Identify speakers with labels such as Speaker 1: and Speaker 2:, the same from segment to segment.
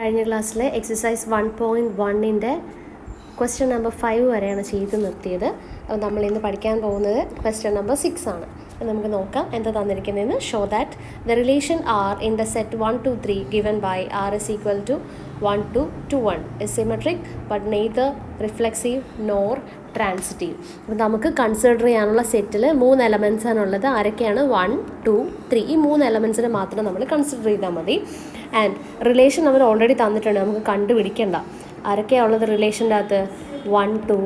Speaker 1: കഴിഞ്ഞ ക്ലാസ്സിലെ exercise 1.1-ൻ്റെ question number 5 വരെയാണ് ചെയ്ത് നിർത്തിയത്. അപ്പോൾ നമ്മളിന്ന് പഠിക്കാൻ പോകുന്നത് ക്വസ്റ്റ്യൻ നമ്പർ 6 ആണ്. നമുക്ക് നോക്കാം എന്താ തന്നിരിക്കുന്നതെന്ന്. Show that the relation R in the set 1 to 3 given by R is equal to 1 to 1 is symmetric but neither reflexive nor transitive. അപ്പോൾ നമുക്ക് കൺസിഡർ ചെയ്യാനുള്ള സെറ്റിൽ 3 എലമെൻറ്റ്സ് ആണുള്ളത്. ആരൊക്കെയാണ്? 1, 2, 3. ഈ 3 എലമെൻറ്റ്സിനെ മാത്രം നമ്മൾ കൺസിഡർ ചെയ്താൽ മതി. ആൻഡ് റിലേഷൻ അവർ ഓൾറെഡി തന്നിട്ടുണ്ട്, നമുക്ക് കണ്ടുപിടിക്കേണ്ട. ആരൊക്കെയാണ് ഉള്ളത് റിലേഷൻ്റെ അകത്ത്? 1, 2,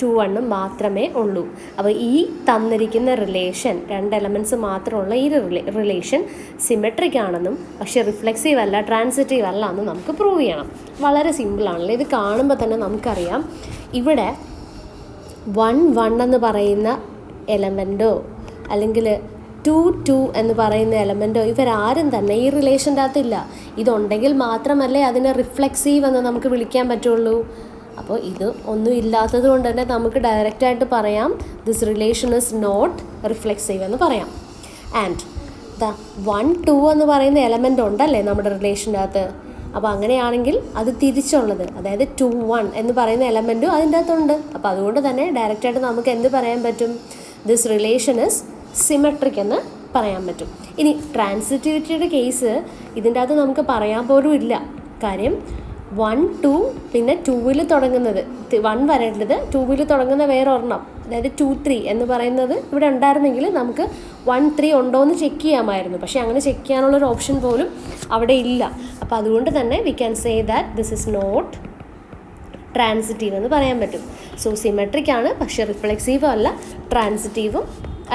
Speaker 1: 2, 1 മാത്രമേ ഉള്ളൂ. അപ്പോൾ ഈ തന്നിരിക്കുന്ന റിലേഷൻ 2 എലമെൻറ്റ്സ് മാത്രമുള്ള ഈ റിലേഷൻ സിമെട്രിക് ആണെന്നും പക്ഷേ റിഫ്ലെക്സീവ് അല്ല, ട്രാൻസിറ്റീവ് അല്ല എന്നും നമുക്ക് പ്രൂവ് ചെയ്യണം. വളരെ സിമ്പിളാണല്ലോ. ഇത് കാണുമ്പോൾ തന്നെ നമുക്കറിയാം ഇവിടെ 1, 1 എന്ന് പറയുന്ന എലമെൻറ്റോ അല്ലെങ്കിൽ 2, 2 എന്ന് പറയുന്ന എലമെൻറ്റോ ഇവരാരും തന്നെ ഈ റിലേഷൻ്റെ അകത്തില്ല. ഇതുണ്ടെങ്കിൽ മാത്രമല്ലേ അതിനെ റിഫ്ലെക്സീവ് എന്ന് നമുക്ക് വിളിക്കാൻ പറ്റുള്ളൂ. അപ്പോൾ ഇത് ഒന്നും ഇല്ലാത്തത് കൊണ്ട് തന്നെ നമുക്ക് ഡയറക്റ്റായിട്ട് പറയാം this relation is not reflexive എന്ന് പറയാം. ആൻഡ് ദ 1, 2 എന്ന് പറയുന്ന എലമെൻ്റ് ഉണ്ടല്ലേ നമ്മുടെ റിലേഷൻ്റെ അകത്ത്. അപ്പോൾ അങ്ങനെയാണെങ്കിൽ അത് തിരിച്ചുള്ളത്, അതായത് 2, 1 എന്ന് പറയുന്ന എലമെൻറ്റും അതിൻ്റെ അകത്തുണ്ട്. അപ്പോൾ അതുകൊണ്ട് തന്നെ ഡയറക്റ്റായിട്ട് നമുക്ക് എന്ത് പറയാൻ പറ്റും? ദിസ് റിലേഷൻ ഇസ് സിമെട്രിക് എന്ന് പറയാൻ പറ്റും. ഇനി ട്രാൻസിറ്റിവിറ്റിയുടെ കേസ് ഇതിൻ്റെ അകത്ത് നമുക്ക് പറയാൻ പോലും ഇല്ല. കാര്യം 1, 2 പിന്നെ 2-ൽ തുടങ്ങുന്നത് 1 വരേണ്ടത് 2-ൽ തുടങ്ങുന്ന വേറെ ഒരെണ്ണം, അതായത് 2, 3 എന്ന് പറയുന്നത് ഇവിടെ ഉണ്ടായിരുന്നെങ്കിൽ നമുക്ക് 1, 3 ഉണ്ടോ എന്ന് ചെക്ക് ചെയ്യാമായിരുന്നു. പക്ഷേ അങ്ങനെ ചെക്ക് ചെയ്യാനുള്ളൊരു ഓപ്ഷൻ പോലും അവിടെ ഇല്ല. അപ്പോൾ അതുകൊണ്ട് തന്നെ we can say that this is not transitive എന്ന് പറയാൻ പറ്റും. സോ സിമെട്രിക് ആണ്, പക്ഷേ റിഫ്ലെക്സീവും അല്ല, ട്രാൻസിറ്റീവും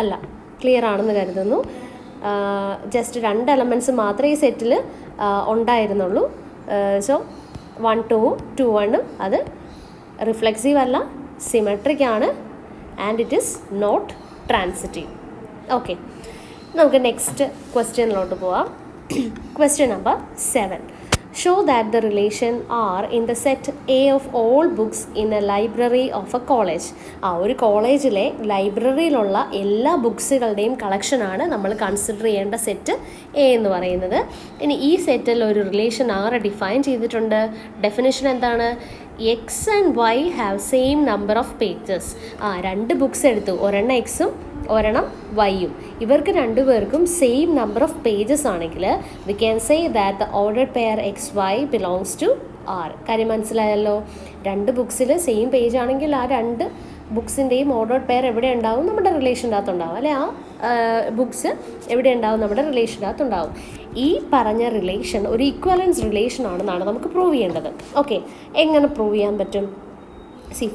Speaker 1: അല്ല. ക്ലിയർ ആണെന്ന് കരുതുന്നു. ജസ്റ്റ് 2 എലമെൻറ്റ്സ് മാത്രമേ ഈ സെറ്റിൽ ഉണ്ടായിരുന്നുള്ളൂ. സോ 1, 2, 2, 1 അത് റിഫ്ലെക്സീവ് അല്ല, സിമെട്രിക് ആണ്, and it is not transitive. Okay, നമുക്ക് നെക്സ്റ്റ് ക്വസ്റ്റ്യനിലോട്ട് പോവാം. Question number 7. Show that the relation R in the set A of all books in a library of a college. ഒരു കോളേജിലെ ലൈബ്രറിയിലുള്ള എല്ലാ ബുക്സുകളുടെയും കളക്ഷനാണ് നമ്മൾ കൺസിഡർ ചെയ്യേണ്ട സെറ്റ് എ എന്ന് പറയുന്നത്. ഇനി ഈ സെറ്റിൽ ഒരു റിലേഷൻ R ഡിഫൈൻ ചെയ്തിട്ടുണ്ട്. ഡെഫിനിഷൻ എന്താണ്? X and Y have same number of pages. 2 books എടുത്തു, ഒരെണ്ണം എക്സും ഒരെണ്ണം വൈയും. ഇവർക്ക് 2 പേർക്കും സെയിം നമ്പർ ഓഫ് പേജസ് ആണെങ്കിൽ we can say that the ordered pair X Y belongs to R. കാര്യം മനസ്സിലായല്ലോ. 2 ബുക്സിൽ സെയിം പേജ് ആണെങ്കിൽ ആ 2 ബുക്സിൻ്റെയും ഓർഡർഡ് പെയർ എവിടെ ഉണ്ടാവും? നമ്മുടെ റിലേഷൻ്റെ അകത്തുണ്ടാവും, അല്ലെ? ആ ബുക്സ് എവിടെ ഉണ്ടാവും? നമ്മുടെ റിലേഷൻ്റെ അകത്തുണ്ടാവും. ഈ പറഞ്ഞ റിലേഷൻ ഒരു ഈക്വലൻസ് റിലേഷൻ ആണെന്നാണ് നമുക്ക് പ്രൂവ് ചെയ്യേണ്ടത്. ഓക്കെ, എങ്ങനെ പ്രൂവ് ചെയ്യാൻ പറ്റും?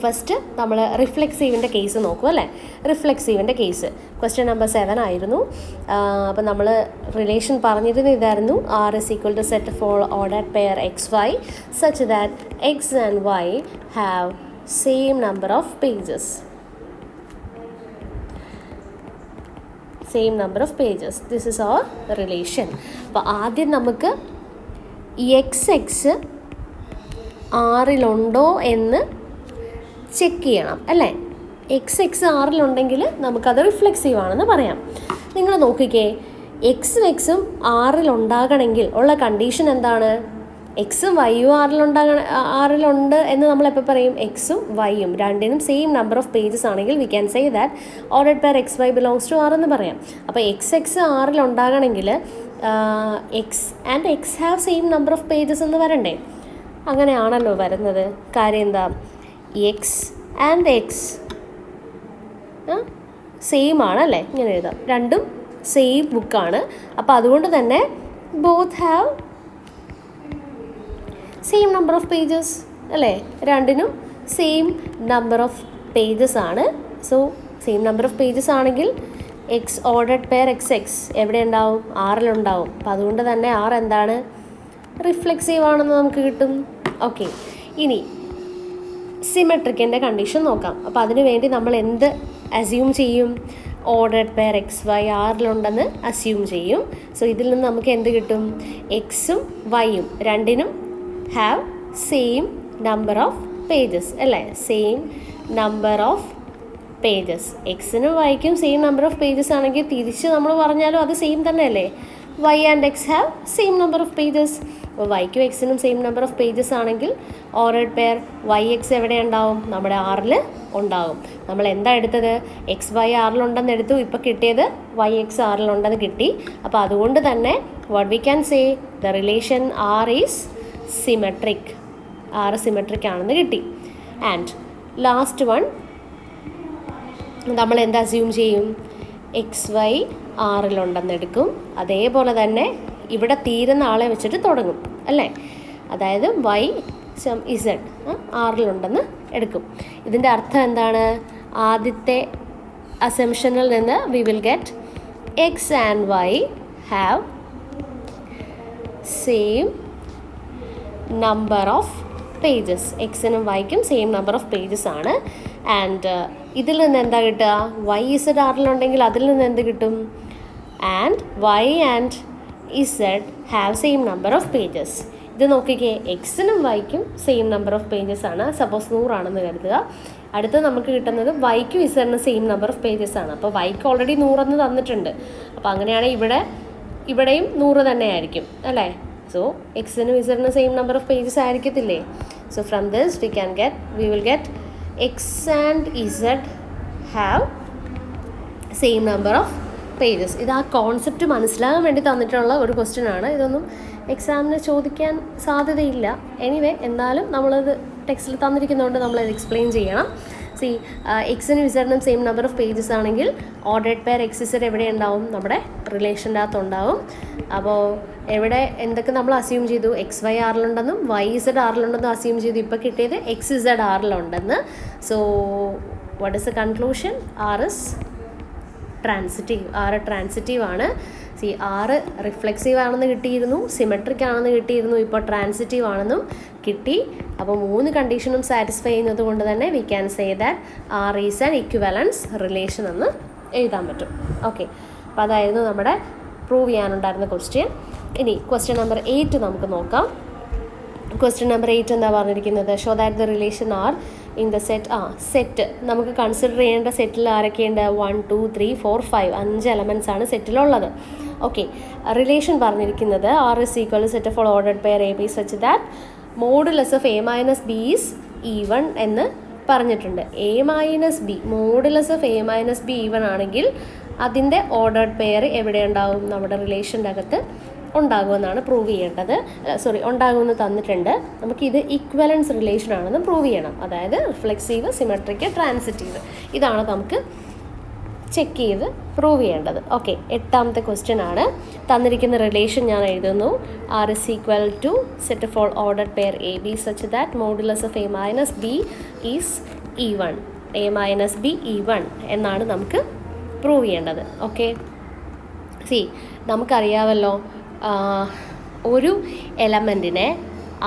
Speaker 1: ഫസ്റ്റ് നമ്മൾ റിഫ്ലെക്സീവിൻ്റെ കേസ് നോക്കും, അല്ലേ? റിഫ്ലെക്സീവിൻ്റെ കേസ് ക്വസ്റ്റ്യൻ നമ്പർ 7 ആയിരുന്നു. അപ്പം നമ്മൾ റിലേഷൻ പറഞ്ഞിരുന്നത് ഇതായിരുന്നു: R is equal to set for ordered pair X Y such that X and Y have same number of pages. Same number of pages, this is our relation. അപ്പോൾ ആദ്യം നമുക്ക് X ആറിലുണ്ടോ എന്ന് check ചെയ്യണം, അല്ലേ? X ആറിലുണ്ടെങ്കിൽ നമുക്കത് reflexive ആണെന്ന് പറയാം. നിങ്ങൾ നോക്കിക്കേ, എക്സും ആറിലുണ്ടാകണമെങ്കിൽ ഉള്ള കണ്ടീഷൻ എന്താണ്? എക്സും വൈയും ആറിലുണ്ട് എന്ന് നമ്മളെപ്പോൾ പറയും? എക്സും വൈയും രണ്ടിനും സെയിം നമ്പർ ഓഫ് പേജസ് ആണെങ്കിൽ we can say that ordered pair X Y belongs to R എന്ന് പറയാം. അപ്പോൾ എക്സ് ആറിലുണ്ടാകണമെങ്കിൽ X and X have same number of pages എന്ന് വരണ്ടേ? അങ്ങനെയാണല്ലോ വരുന്നത്. കാര്യം എന്താ? എക്സ് ആൻഡ് എക്സ് സെയിം ആണല്ലേ? ഇങ്ങനെ എഴുതാം, രണ്ടും സെയിം ബുക്കാണ്. അപ്പോൾ അതുകൊണ്ട് തന്നെ both have same number of pages, അല്ലേ? രണ്ടിനും സെയിം നമ്പർ ഓഫ് പേജസ് ആണ്. So same number of pages ആണെങ്കിൽ എക്സ് ഓർഡർഡ് പെയർ എക്സ് എവിടെ ഉണ്ടാവും? ആറിലുണ്ടാവും. അപ്പോൾ അതുകൊണ്ട് തന്നെ ആർ എന്താണ്? റിഫ്ലെക്സീവ് ആണെന്ന് നമുക്ക് കിട്ടും. ഓക്കെ, ഇനി സിമെട്രിക്കിൻ്റെ കണ്ടീഷൻ നോക്കാം. അപ്പോൾ അതിനു വേണ്ടി നമ്മൾ എന്ത് അസ്യൂം ചെയ്യും? ഓർഡർഡ് പെയർ എക്സ് വൈ ആറിലുണ്ടെന്ന് അസ്യൂം ചെയ്യും. സോ ഇതിൽ നിന്ന് നമുക്ക് എന്ത് കിട്ടും? എക്സും വൈയും രണ്ടിനും have same number of pages, അല്ലേ? Same number of pages. എക്സിനും വൈക്കും സെയിം നമ്പർ ഓഫ് പേജസ് ആണെങ്കിൽ തിരിച്ച് നമ്മൾ പറഞ്ഞാലും അത് സെയിം തന്നെ അല്ലേ? y and x have same number of pages. അപ്പോൾ വൈക്കും എക്സിനും സെയിം നമ്പർ ഓഫ് പേജസ് ആണെങ്കിൽ ഓർഡേഡ് പെയർ വൈ എക്സ് എവിടെ ഉണ്ടാവും? നമ്മുടെ ആറിൽ ഉണ്ടാവും. നമ്മൾ എന്താ എടുത്തത്? എക്സ് വൈ ആറിലുണ്ടെന്ന് എടുത്തു, ഇപ്പോൾ കിട്ടിയത് വൈ എക്സ് ആറിലുണ്ടെന്ന് കിട്ടി. അപ്പോൾ അതുകൊണ്ട് തന്നെ what we can say the relation R is symmetric. R symmetric ആണെന്ന് കിട്ടി. ആൻഡ് ലാസ്റ്റ് വൺ നമ്മൾ എന്താ അസ്യൂം ചെയ്യും? എക്സ് വൈ ആറിലുണ്ടെന്ന് എടുക്കും. അതേപോലെ തന്നെ ഇവിടെ തീരുന്ന ആളെ വെച്ചിട്ട് തുടങ്ങും അല്ലേ? അതായത് വൈ സം ഇസഡ് ആറിലുണ്ടെന്ന് എടുക്കും. ഇതിൻ്റെ അർത്ഥം എന്താണ്? ആദ്യത്തെ അസംഷനിൽ നിന്ന് we will get X and Y have same number of pages. എക്സിനും വൈക്കും സെയിം നമ്പർ ഓഫ് പേജസ് ആണ്. ആൻഡ് ഇതിൽ നിന്ന് എന്താ കിട്ടുക? വൈ ഇസഡ് ആറിലുണ്ടെങ്കിൽ അതിൽ നിന്ന് എന്ത് കിട്ടും? And Y and Z have same number of pages. ഇത് നോക്കിക്കേ, എക്സിനും വൈക്കും സെയിം നമ്പർ ഓഫ് പേജസ് ആണ്. സപ്പോസ് 100 ആണെന്ന് കരുതുക. അടുത്ത് നമുക്ക് കിട്ടുന്നത് വൈക്കും ഇസഡിനും സെയിം നമ്പർ ഓഫ് പേജസ് ആണ്. അപ്പോൾ വൈക്ക് ഓൾറെഡി 100 എന്ന് തന്നിട്ടുണ്ട്. അപ്പോൾ അങ്ങനെയാണെങ്കിൽ ഇവിടെയും 100 തന്നെ ആയിരിക്കും അല്ലേ? സോ എക്സിനും ഇസഡിനും സെയിം നമ്പർ ഓഫ് പേജസ് ആയിരിക്കത്തില്ലേ? So from this we will get x and z have same number of pages. ഇത് ആ കോൺസെപ്റ്റ് മനസ്സിലാകാൻ വേണ്ടി തന്നിട്ടുള്ള ഒരു ക്വസ്റ്റ്യൻ ആണ്. ഇതൊന്നും എക്സാമിന് ചോദിക്കാൻ സാധ്യതയില്ല. എനിവേ എന്നാലും നമ്മളത് ടെക്സ്റ്റിൽ തന്നിരിക്കുന്നതുകൊണ്ട് നമ്മളത് എക്സ്പ്ലെയിൻ ചെയ്യണം. സി എക്സിനും ഇസഡിനും സെയിം നമ്പർ ഓഫ് പേജസ് ആണെങ്കിൽ ഓർഡേഡ് പെയർ എക്സ് ഇസഡ് എവിടെ ഉണ്ടാവും? നമ്മുടെ റിലേഷൻ്റെ അകത്ത് ഉണ്ടാവും. അപ്പോൾ എവിടെ എന്തൊക്കെ നമ്മൾ അസ്യൂം ചെയ്തു? എക്സ് വൈ ആറിലുണ്ടെന്നും വൈ ഇസഡ് ആറിലുണ്ടെന്നും അസ്യൂം ചെയ്തു. ഇപ്പോൾ കിട്ടിയത് എക്സ് ഇസഡ് ആറിലുണ്ടെന്ന്. So what is the conclusion? R is transitive. R transitive ആണ്. സി ആറ് റിഫ്ലെക്സീവ് ആണെന്ന് കിട്ടിയിരുന്നു, സിമെട്രിക് ആണെന്ന് കിട്ടിയിരുന്നു, ഇപ്പോൾ ട്രാൻസിറ്റീവ് ആണെന്നും കിട്ടി. അപ്പോൾ 3 കണ്ടീഷനും സാറ്റിസ്ഫൈ ചെയ്യുന്നത് കൊണ്ട് തന്നെ we can say that R is an equivalence relation എന്ന് എഴുതാൻ പറ്റും. ഓക്കെ, അപ്പോൾ അതായിരുന്നു നമ്മുടെ പ്രൂവ് ചെയ്യാനുണ്ടായിരുന്ന ക്വസ്റ്റ്യൻ. ഇനി ക്വസ്റ്റ്യൻ നമ്പർ 8 നമുക്ക് നോക്കാം. ക്വസ്റ്റ്യൻ നമ്പർ 8 എന്താ പറഞ്ഞിരിക്കുന്നത്? Show that the relation R in the set നമുക്ക് കൺസിഡർ ചെയ്യേണ്ട സെറ്റിൽ ആരൊക്കെയുണ്ട്? 1 2 3 4 5 5 എലമെൻറ്റ്സ് ആണ് സെറ്റിലുള്ളത്. ഓക്കെ, റിലേഷൻ പറഞ്ഞിരിക്കുന്നത് R is equal to set of all ordered pair A B such that modulus of A minus B is even എന്ന് പറഞ്ഞിട്ടുണ്ട്. A minus B, modulus of A minus B even ആണെങ്കിൽ അതിൻ്റെ ordered pair എവിടെ ഉണ്ടാവും? നമ്മുടെ റിലേഷൻ്റെ അകത്ത് ഉണ്ടാകുമെന്നാണ് prove ചെയ്യേണ്ടത്. ഉണ്ടാകുമെന്ന് തന്നിട്ടുണ്ട്. നമുക്കിത് ഇക്വലൻസ് റിലേഷൻ ആണെന്ന് പ്രൂവ് ചെയ്യണം. അതായത് റിഫ്ലെക്സീവ്, സിമെട്രിക്, ട്രാൻസിറ്റീവ്. ഇതാണ് നമുക്ക് ചെക്ക് ചെയ്ത് പ്രൂവ് ചെയ്യേണ്ടത്. ഓക്കെ, 8ാമത്തെ ക്വസ്റ്റ്യൻ ആണ്. തന്നിരിക്കുന്ന റിലേഷൻ ഞാൻ എഴുതുന്നു. R is equal to set of all ordered pair A B such that modulus of A minus B is even. A minus B even എന്നാണ് നമുക്ക് പ്രൂവ് ചെയ്യേണ്ടത്. ഓക്കെ, സി നമുക്കറിയാമല്ലോ ഒരു എലമെൻറ്റിനെ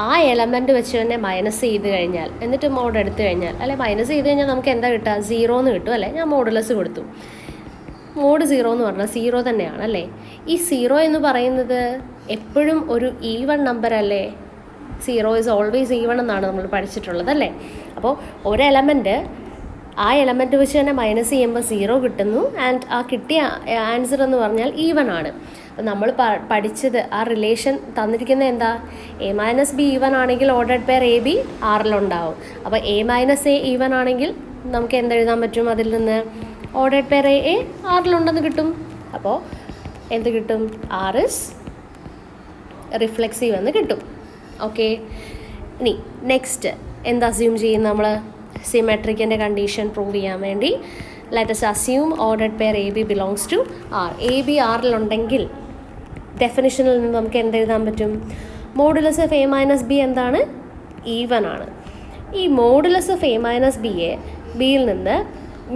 Speaker 1: ആ എലമെൻറ്റ് വെച്ച് തന്നെ മൈനസ് ചെയ്ത് കഴിഞ്ഞാൽ, എന്നിട്ട് മോഡ് എടുത്തു കഴിഞ്ഞാൽ, അല്ലെ മൈനസ് ചെയ്ത് കഴിഞ്ഞാൽ നമുക്ക് എന്താ കിട്ടുക? 0 എന്ന് കിട്ടും അല്ലേ? ഞാൻ മോഡുലസ് കൊടുത്തു. മോഡ് 0 എന്ന് പറഞ്ഞാൽ 0 തന്നെയാണ് അല്ലേ? ഈ 0 എന്ന് പറയുന്നത് എപ്പോഴും ഒരു ഈവൺ നമ്പർ അല്ലേ? 0 ഈസ് ഓൾവേസ് ഈവൺ എന്നാണ് നമ്മൾ പഠിച്ചിട്ടുള്ളത് അല്ലേ? അപ്പോൾ ഒരു എലമെൻറ്റ് ആ എലമെൻറ്റ് വെച്ച് തന്നെ മൈനസ് ചെയ്യുമ്പോൾ 0 കിട്ടുന്നു. ആൻഡ് ആ കിട്ടിയ ആൻസർ എന്ന് പറഞ്ഞാൽ ഈവൺ ആണ്. അപ്പം നമ്മൾ പഠിച്ചത് ആ റിലേഷൻ തന്നിരിക്കുന്നത് എന്താ? എ മൈനസ് ബി ഈവൺ ആണെങ്കിൽ ഓർഡേഡ് പെയർ എ ബി ആറിലുണ്ടാവും. അപ്പോൾ എ മൈനസ് എ ഈവൺ ആണെങ്കിൽ നമുക്ക് എന്തെഴുതാൻ പറ്റും? അതിൽ നിന്ന് ഓർഡേഡ് പെയർ എ ആറിലുണ്ടെന്ന് കിട്ടും. അപ്പോൾ എന്ത് കിട്ടും? ആർ ഇസ് റിഫ്ലെക്സീവ് എന്ന് കിട്ടും. ഓക്കെ, ഇനി നെക്സ്റ്റ് എന്താ അസ്യൂം ചെയ്യും നമ്മൾ? സിമെട്രിക്കിൻ്റെ കണ്ടീഷൻ പ്രൂവ് ചെയ്യാൻ വേണ്ടി let us assume ordered pair AB belongs to R. AB ആറിലുണ്ടെങ്കിൽ ഡെഫിനിഷനിൽ നിന്ന് നമുക്ക് എന്തെഴുതാൻ പറ്റും? Modulus of A minus B എന്താണ്? ഈവൻ ആണ്. ഈ മോഡുലസ് ഓഫ് എ മൈനസ് ബിയിൽ നിന്ന്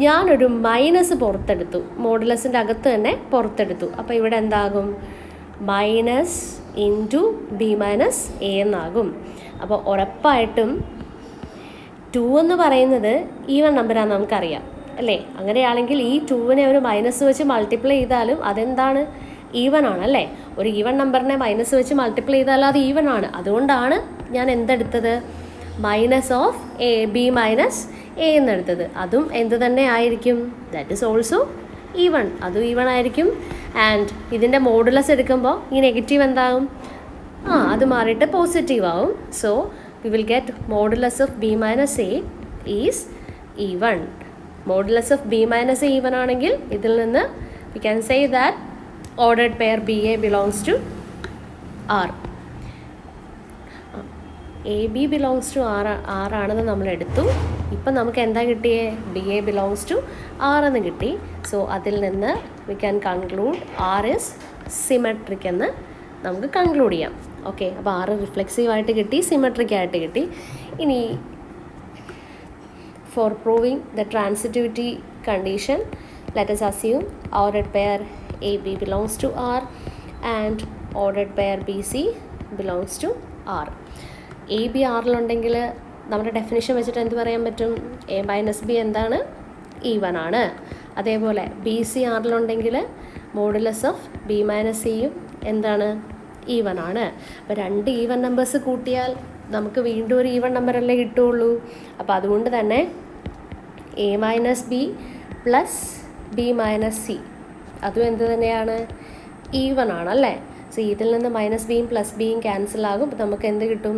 Speaker 1: ഞാനൊരു മൈനസ് പുറത്തെടുത്തു, മോഡുലസിൻ്റെ അകത്ത് തന്നെ പുറത്തെടുത്തു. അപ്പോൾ ഇവിടെ എന്താകും? Minus into B minus A എന്നാകും. അപ്പോൾ ഉറപ്പായിട്ടും 2 എന്ന് പറയുന്നത് ഈവൺ നമ്പറാണെന്ന് നമുക്കറിയാം അല്ലേ? അങ്ങനെയാണെങ്കിൽ ഈ 2-നെ ഒരു മൈനസ് വെച്ച് മൾട്ടിപ്ലൈ ചെയ്താലും അതെന്താണ്? ഈവൺ ആണ് അല്ലേ? ഒരു ഈവൺ നമ്പറിനെ മൈനസ് വെച്ച് മൾട്ടിപ്ലൈ ചെയ്താലും അത് ഈവൺ ആണ്. അതുകൊണ്ടാണ് ഞാൻ എന്തെടുത്തത്? Minus of A B minus A എന്നെടുത്തത്. അതും എന്ത് തന്നെ ആയിരിക്കും? That is also even. അതും ഈവൺ ആയിരിക്കും. ആൻഡ് ഇതിൻ്റെ മോഡുലസ് എടുക്കുമ്പോൾ ഈ നെഗറ്റീവ് എന്താകും? അത് മാറിയിട്ട് പോസിറ്റീവ് ആവും. So we will get modulus of B minus A is even. Modulus of B minus A even ആണെങ്കിൽ ഇതിൽ നിന്ന് we can say that ordered pair B A belongs to R. A B belongs to R ആണെന്ന് നമ്മൾ എടുത്തു. ഇപ്പം നമുക്ക് എന്താ കിട്ടിയേ? B A belongs to R എന്ന് കിട്ടി. സോ അതിൽ നിന്ന് we can conclude R is symmetric എന്ന് നമുക്ക് കൺക്ലൂഡ് ചെയ്യാം. ഓക്കെ, അപ്പോൾ ആറ് റിഫ്ലെക്സീവ് ആയിട്ട് കിട്ടി, സിമെട്രിക് ആയിട്ട് കിട്ടി. ഇനി for proving the transitivity condition, let us assume ordered pair AB belongs to R and ordered pair BC belongs to R. A B ആറിലുണ്ടെങ്കിൽ നമ്മുടെ ഡെഫിനിഷൻ വെച്ചിട്ട് എന്ത് പറയാൻ പറ്റും? എ മൈനസ് ബി എന്താണ്? ഈവൺ ആണ്. അതേപോലെ ബി സി ആറിലുണ്ടെങ്കിൽ മോഡുലസ് ഓഫ് ബി മൈനസ് സിയും എന്താണ്? ഈവൺ ആണ്. അപ്പോൾ രണ്ട് ഈവൺ നമ്പേഴ്സ് കൂട്ടിയാൽ നമുക്ക് വീണ്ടും ഒരു ഈവൺ നമ്പറല്ലേ കിട്ടുകയുള്ളൂ. അപ്പോൾ അതുകൊണ്ട് തന്നെ A minus B plus B minus C അതും എന്ത് തന്നെയാണ്? ഈവൺ ആണല്ലേ. സോ ഇതിൽ നിന്ന് മൈനസ് ബിയും പ്ലസ് ബിയും ക്യാൻസൽ ആകും. അപ്പോൾ നമുക്ക് എന്ത് കിട്ടും?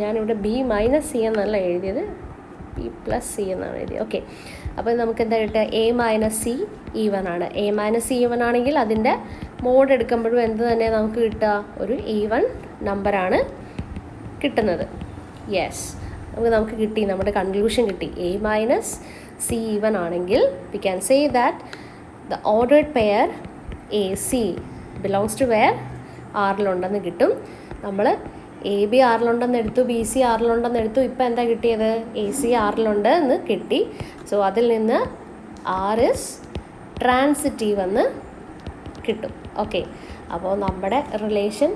Speaker 1: ഞാനിവിടെ ബി മൈനസ് സി എന്നല്ല എഴുതിയത്, ബി പ്ലസ് സി എന്നാണ് എഴുതിയത്. ഓക്കെ, അപ്പോൾ നമുക്ക് എന്താ കിട്ടുക? എ മൈനസ് സി ഈവൺ ആണ്. എ മൈനസ് സി ഈവൺ ആണെങ്കിൽ അതിൻ്റെ മോഡ് എടുക്കുമ്പോഴും എന്ത് തന്നെ നമുക്ക് കിട്ടുക? ഒരു ഈവൺ നമ്പറാണ് കിട്ടുന്നത്. യെസ്, നമുക്ക് കിട്ടി, നമ്മുടെ കൺക്ലൂഷൻ കിട്ടി. എ മൈനസ് സി ഈവൺ ആണെങ്കിൽ we can say that the ordered pair A C belongs to where? ആറിലുണ്ടെന്ന് കിട്ടും. നമ്മൾ എ ബി ആറിലുണ്ടെന്ന് എടുത്തു, ബി സി ആറിലുണ്ടെന്ന് എടുത്തു. ഇപ്പം എന്താ കിട്ടിയത്? എ സി ആറിലുണ്ട് എന്ന് കിട്ടി. സോ അതിൽ നിന്ന് ആർ ഇസ് ട്രാൻസിറ്റീവ് എന്ന് കിട്ടും. ഓക്കെ, അപ്പോൾ നമ്മുടെ റിലേഷൻ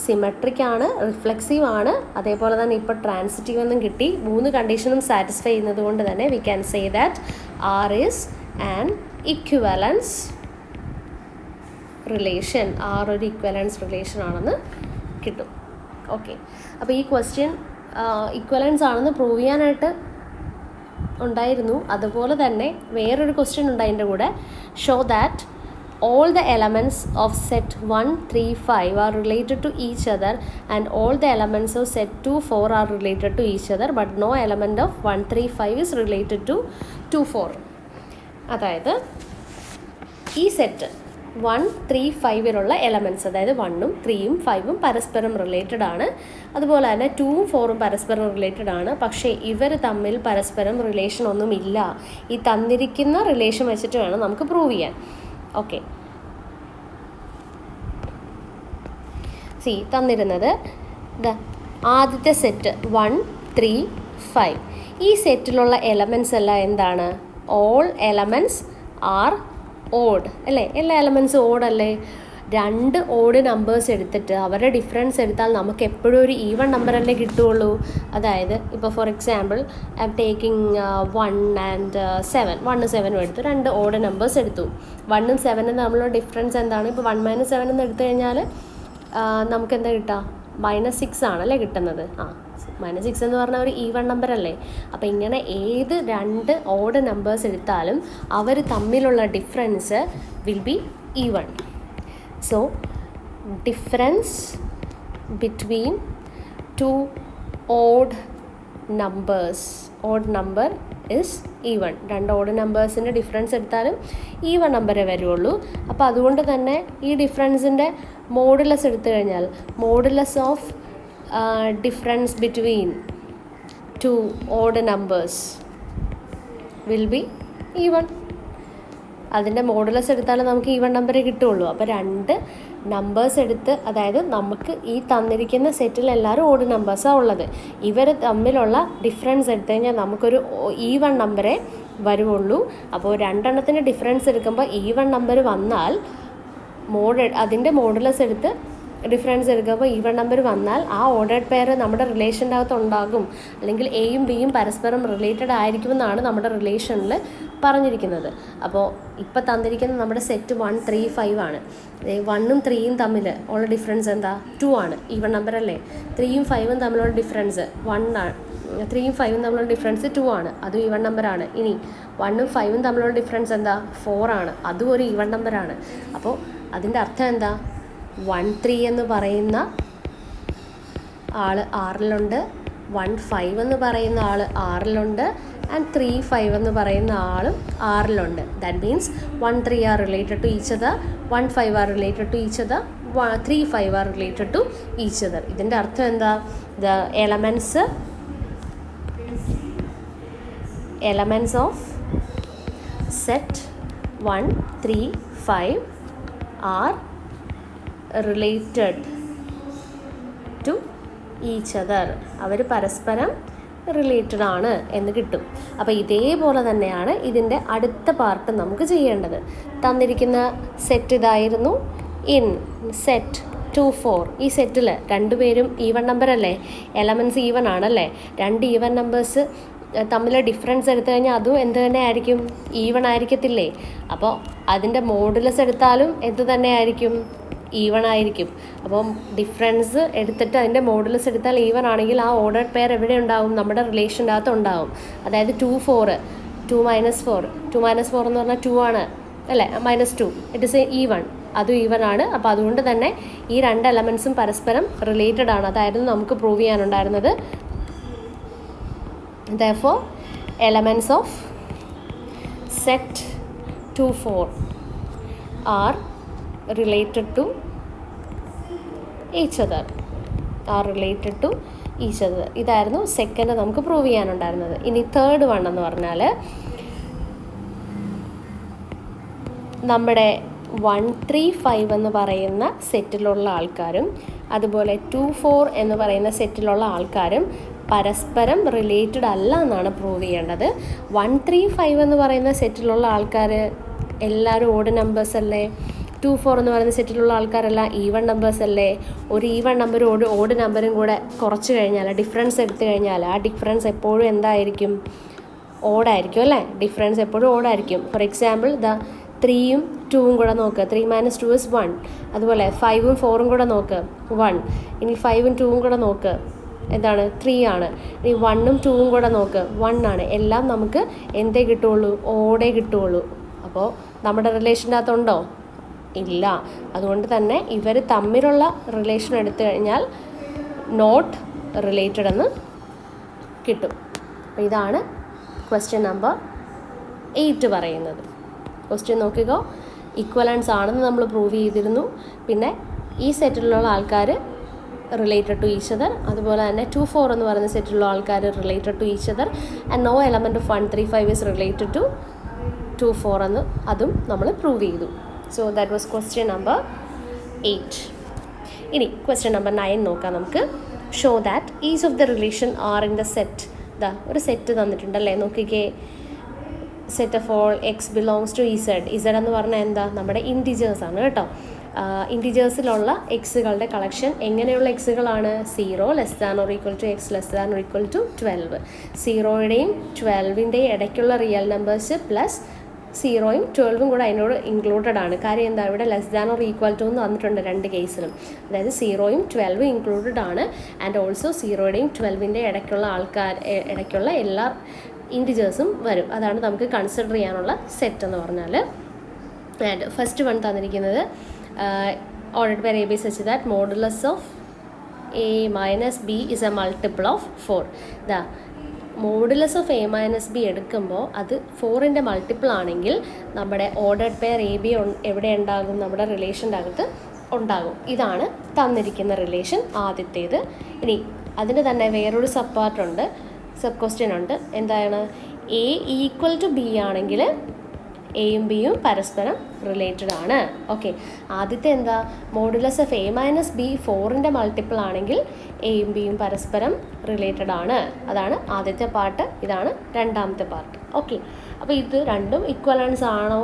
Speaker 1: സിമെട്രിക് ആണ്, റിഫ്ലെക്സീവ് ആണ്, അതേപോലെ തന്നെ ഇപ്പോൾ ട്രാൻസിറ്റീവ് എന്നും കിട്ടി. മൂന്ന് കണ്ടീഷനും സാറ്റിസ്ഫൈ ചെയ്യുന്നത് കൊണ്ട് തന്നെ we can say that R is an equivalence relation. R ഒരു ഇക്വലൻസ് റിലേഷൻ ആണെന്ന് കിട്ടും. ഓക്കെ, അപ്പോൾ ഈ ക്വസ്റ്റ്യൻ ഇക്വലൻസ് ആണെന്ന് പ്രൂവ് ചെയ്യാനായിട്ട് ഉണ്ടായിരുന്നു. അതുപോലെ തന്നെ വേറൊരു ക്വസ്റ്റ്യൻ ഉണ്ട് അതിൻ്റെ കൂടെ. Show that all the elements of set 1, 3, 5 are related to each other and all the elements of set 2, 4 are related to each other but no element of 1, 3, 5 is related to 2, 4. അതായത് ഈ set 1, 3, 5 elements, അതായത് 1ഉം 3ഉം 5ഉം പരസ്പരം related ആണ്. അതുപോലെ തന്നെ 2ഉം 4ഉം പരസ്പരം related ആണ്. പക്ഷേ ഇവർ തമ്മിൽ പരസ്പരം റിലേഷൻ ഒന്നുമില്ല. ഈ തന്നിരിക്കുന്ന റിലേഷൻ വെച്ചിട്ട് വേണം നമുക്ക് പ്രൂവ് ചെയ്യാൻ. ഓക്കെ, തന്നിരുന്നത് ആദ്യത്തെ സെറ്റ് 1, 3, 5. ഈ സെറ്റിലുള്ള എലമെൻറ്റ്സ് എല്ലാം എന്താണ്? ഓൾ എലമെൻറ്റ്സ് ആർ ഓഡ് അല്ലേ? എല്ലാ എലമെൻറ്റ്സും ഓഡല്ലേ? രണ്ട് ഓഡ് നമ്പേഴ്സ് എടുത്തിട്ട് അവരുടെ ഡിഫറൻസ് എടുത്താൽ നമുക്ക് എപ്പോഴും ഒരു ഈവൺ നമ്പർ അല്ലേ കിട്ടുകയുള്ളൂ. അതായത് ഇപ്പോൾ for example I am taking 1 and 7. 1ഉം 7ഉം എടുത്തു, രണ്ട് ഓഡ് നമ്പേഴ്സ് എടുത്തു. 1ഉം 7ഉം തമ്മിലുള്ള ഡിഫറൻസ് എന്താണ്? ഇപ്പോൾ 1 - 7 എന്ന് എടുത്തു കഴിഞ്ഞാൽ നമുക്ക് എന്താ കിട്ടുക? -6 ആണല്ലേ കിട്ടുന്നത്. -6 എന്ന് പറഞ്ഞാൽ ഒരു ഈവൺ നമ്പർ അല്ലേ. അപ്പോൾ ഇങ്ങനെ ഏത് രണ്ട് ഓഡ് നമ്പേഴ്സ് എടുത്താലും അവർ തമ്മിലുള്ള difference will be even. So difference between two odd numbers, odd number is even. രണ്ട് ഓഡ് നമ്പേഴ്സിൻ്റെ ഡിഫറൻസ് എടുത്താലും ഈവൺ നമ്പറേ വരുള്ളൂ. അപ്പോൾ അതുകൊണ്ട് തന്നെ ഈ ഡിഫറൻസിൻ്റെ മോഡുലസ് എടുത്തു കഴിഞ്ഞാൽ modulus of difference between two odd numbers will be even. അതിൻ്റെ മോഡുലസ് എടുത്താലും നമുക്ക് ഈവൺ നമ്പറേ കിട്ടുകയുള്ളൂ. അപ്പോൾ രണ്ട് നമ്പേഴ്സ് എടുത്ത്, അതായത് നമുക്ക് ഈ തന്നിരിക്കുന്ന സെറ്റിൽ എല്ലാവരും ഓഡ് നമ്പേഴ്സാണ് ഉള്ളത്. ഇവർ തമ്മിലുള്ള ഡിഫറൻസ് എടുത്തു കഴിഞ്ഞാൽ നമുക്കൊരു ഈവൺ നമ്പറേ വരുള്ളൂ. അപ്പോൾ രണ്ടെണ്ണത്തിൻ്റെ ഡിഫറൻസ് എടുക്കുമ്പോൾ ഈവൺ നമ്പർ വന്നാൽ അതിൻ്റെ മോഡുലസ് എടുത്ത് ഡിഫറൻസ് എടുക്കുമ്പോൾ ഈവൺ നമ്പർ വന്നാൽ ആ ഓർഡേഡ് പെയർ നമ്മുടെ റിലേഷൻ്റെ അകത്ത് ഉണ്ടാകും, അല്ലെങ്കിൽ എയും ബിയും പരസ്പരം റിലേറ്റഡ് ആയിരിക്കുമെന്നാണ് നമ്മുടെ റിലേഷനിൽ പറഞ്ഞിരിക്കുന്നത്. അപ്പോൾ ഇപ്പോൾ തന്നിരിക്കുന്ന നമ്മുടെ സെറ്റ് 1 3 5 ആണ്. 1ഉം 3യും തമ്മിൽ ഉള്ള ഡിഫറൻസ് എന്താ? 2 ആണ്. ഈവൺ നമ്പർ അല്ലേ? 3യും 5ഉം തമ്മിലുള്ള ഡിഫറൻസ് 1 ആണ്. 3യും 5ഉം തമ്മിലുള്ള ഡിഫറൻസ് 2 ആണ്, അതും ഈവൺ നമ്പറാണ്. ഇനി 1ഉം 5ഉം തമ്മിലുള്ള ഡിഫറൻസ് എന്താ? 4 ആണ്, അതും ഒരു ഈവൺ നമ്പറാണ്. അപ്പോൾ അതിൻ്റെ അർത്ഥം എന്താ? 1 3 എന്ന് പറയുന്ന ആൾ ആറിലുണ്ട്, 1 5 എന്ന് പറയുന്ന ആൾ ആറിലുണ്ട്, ആൻഡ് 3 5 എന്ന് പറയുന്ന ആളും ആറിലുണ്ട്. That means 1 3 are related to each other, 1 5 are related to each other, 3 5 are related to each other. ഇതിൻ്റെ അർത്ഥം എന്താ? The elements of set 1 3 5 are related to each other. അവർ പരസ്പരം റിലേറ്റഡ് ആണ് എന്ന് കിട്ടും. അപ്പോൾ ഇതേപോലെ തന്നെയാണ് ഇതിൻ്റെ അടുത്ത പാർട്ട് നമുക്ക് ചെയ്യേണ്ടത്. തന്നിരിക്കുന്ന സെറ്റ് ഇതായിരുന്നു. ഇൻ സെറ്റ് 2 4 ഈ സെറ്റിൽ രണ്ടുപേരും ഈവൺ നമ്പർ അല്ലേ? എലമെൻറ്റ്സ് ഈവൺ ആണല്ലേ? രണ്ട് ഈവൺ നമ്പേഴ്സ് തമ്മിൽ ഡിഫറൻസ് എടുത്തു കഴിഞ്ഞാൽ അതും എന്ത് തന്നെ ആയിരിക്കും? ഈവൺ ആയിരിക്കത്തില്ലേ? അപ്പോൾ അതിൻ്റെ മോഡുലസ് എടുത്താലും എന്ത് തന്നെ ആയിരിക്കും? ഈവൺ ആയിരിക്കും. അപ്പം ഡിഫറൻസ് എടുത്തിട്ട് അതിൻ്റെ മോഡുലസ് എടുത്താൽ ഈവൺ ആണെങ്കിൽ ആ ഓർഡേഡ് പെയർ എവിടെ ഉണ്ടാവും? നമ്മുടെ റിലേഷൻ്റെ അകത്ത് ഉണ്ടാവും. അതായത് 2 4 2 - 4 എന്ന് പറഞ്ഞാൽ 2 ആണ് അല്ലേ? -2 ഇറ്റ് ഇസ് ഈവൺ, അതും ഈവൺ ആണ്. അപ്പോൾ അതുകൊണ്ട് തന്നെ ഈ രണ്ട് എലമെൻറ്റ്സും പരസ്പരം റിലേറ്റഡ് ആണ്. അതായിരുന്നു നമുക്ക് prove ചെയ്യാനുണ്ടായിരുന്നത്. Therefore, elements of set 2 4 are related to each other. ഇതായിരുന്നു സെക്കൻഡ് നമുക്ക് പ്രൂവ് ചെയ്യാനുണ്ടായിരുന്നത്. ഇനി തേർഡ് വൺ എന്ന് പറഞ്ഞാൽ നമ്മുടെ 1 3 5 എന്ന് പറയുന്ന സെറ്റിലുള്ള ആൾക്കാരും അതുപോലെ 2 4 എന്ന് പറയുന്ന സെറ്റിലുള്ള ആൾക്കാരും പരസ്പരം റിലേറ്റഡ് അല്ല എന്നാണ് പ്രൂവ് ചെയ്യേണ്ടത്. 1 3 5 എന്ന് പറയുന്ന സെറ്റിലുള്ള ആൾക്കാർ എല്ലാവരും ഓഡ് നമ്പേഴ്സ് അല്ലേ? 2 4 എന്ന് പറയുന്ന സെറ്റിലുള്ള ആൾക്കാരെല്ലാം ഈവൺ നമ്പേഴ്സ് അല്ലേ? ഒരു ഈവൺ നമ്പറും ഓഡ് നമ്പറും കൂടെ കുറച്ച് കഴിഞ്ഞാൽ, ഡിഫറൻസ് എടുത്തു കഴിഞ്ഞാൽ ആ ഡിഫറൻസ് എപ്പോഴും എന്തായിരിക്കും? ഓഡായിരിക്കും അല്ലേ? ഡിഫറൻസ് എപ്പോഴും ഓഡായിരിക്കും. ഫോർ എക്സാമ്പിൾ 3യും 2ഉം കൂടെ നോക്ക്, 3 - 2 is 1. അതുപോലെ 5ഉം 4ഉം കൂടെ നോക്ക്, 1. ഇനി 5ഉം 2ഉം കൂടെ നോക്ക്, എന്താണ്? 3 ആണ്. ഇനി 1ഉം 2ഉം കൂടെ നോക്ക്, 1 ആണ്. എല്ലാം നമുക്ക് എന്തേ കിട്ടുള്ളൂ? ഓടേ കിട്ടുള്ളൂ. അപ്പോൾ നമ്മുടെ റിലേഷൻ്റെ അകത്തുണ്ടോ? ഇല്ല. അതുകൊണ്ട് തന്നെ ഇവർ തമ്മിലുള്ള റിലേഷൻ എടുത്തു കഴിഞ്ഞാൽ നോട്ട് റിലേറ്റഡ് എന്ന് കിട്ടും. അപ്പോൾ ഇതാണ് ക്വസ്റ്റ്യൻ നമ്പർ 8 പറയുന്നത്. ക്വസ്റ്റ്യൻ നോക്കിക്കോ. ഈക്വലൻസ് ആണെന്ന് നമ്മൾ പ്രൂവ് ചെയ്തിരുന്നു. പിന്നെ ഈ സെറ്റിലുള്ള ആൾക്കാർ റിലേറ്റഡ് ടു ഈച്ച് അതർ, അതുപോലെ തന്നെ 2 4 എന്ന് പറയുന്ന സെറ്റിലുള്ള ആൾക്കാർ related to each other, and no element of 1 3 5 is related to 2 4 എന്ന് അതും നമ്മൾ പ്രൂവ് ചെയ്തു. So that was question number 8. ഇനി ക്വസ്റ്റ്യൻ നമ്പർ 9 നോക്കാം നമുക്ക്. Show that each of the relation R in the set. ഒരു സെറ്റ് തന്നിട്ടുണ്ടല്ലേ? നോക്കിക്കേ. Set of all X belongs to Z. Z എന്ന് പറഞ്ഞാൽ എന്താ? നമ്മുടെ ഇൻറ്റിജേഴ്സ് ആണ് കേട്ടോ. ഇൻറ്റിജേഴ്സിലുള്ള എക്സുകളുടെ കളക്ഷൻ. എങ്ങനെയുള്ള എക്സുകളാണ്? 0 <= x <= 12. 0യുടെയും 12ൻ്റെയും ഇടയ്ക്കുള്ള റിയൽ നമ്പേഴ്സ് പ്ലസ് 0യും 12ഉം കൂടെ അതിനോട് ഇൻക്ലൂഡഡ് ആണ്. കാര്യം എന്താ? ഇവിടെ <= എന്ന് വന്നിട്ടുണ്ട് രണ്ട് കേസിലും. അതായത് 0യും 12ഉം ഇൻക്ലൂഡഡ് ആണ്. ആൻഡ് ഓൾസോ 0യുടെയും 12ൻ്റെയും ഇടയ്ക്കുള്ള എല്ലാ ഇൻറ്റിജേഴ്സും വരും. അതാണ് നമുക്ക് കൺസിഡർ ചെയ്യാനുള്ള സെറ്റ് എന്ന് പറഞ്ഞാൽ. ആൻഡ് ഫസ്റ്റ് വൺ തന്നിരിക്കുന്നത് ordered pair AB such that modulus of A minus B is a multiple of 4. Modulus of A minus B എടുക്കുമ്പോൾ അത് 4ൻ്റെ മൾട്ടിപ്പിൾ ആണെങ്കിൽ നമ്മുടെ ഓർഡേഡ് പെയർ AB എവിടെ ഉണ്ടാകും? നമ്മുടെ റിലേഷൻ്റെ അകത്ത് ഉണ്ടാകും. ഇതാണ് തന്നിരിക്കുന്ന റിലേഷൻ ആദ്യത്തേത്. ഇനി അതിന് തന്നെ വേറൊരു സബ് ക്വസ്റ്റ്യൻ ഉണ്ട്. എന്താണ്? A = B ആണെങ്കിൽ എയും ബിയും പരസ്പരം റിലേറ്റഡ് ആണ്. ഓക്കെ, ആദ്യത്തെ എന്താ? Modulus of A minus B 4ൻ്റെ മൾട്ടിപ്പിൾ ആണെങ്കിൽ എയും ബിയും പരസ്പരം റിലേറ്റഡ് ആണ്. അതാണ് ആദ്യത്തെ പാർട്ട്. ഇതാണ് രണ്ടാമത്തെ പാർട്ട്. ഓക്കെ, അപ്പോൾ ഇത് രണ്ടും ഇക്വലൻസ് ആണോ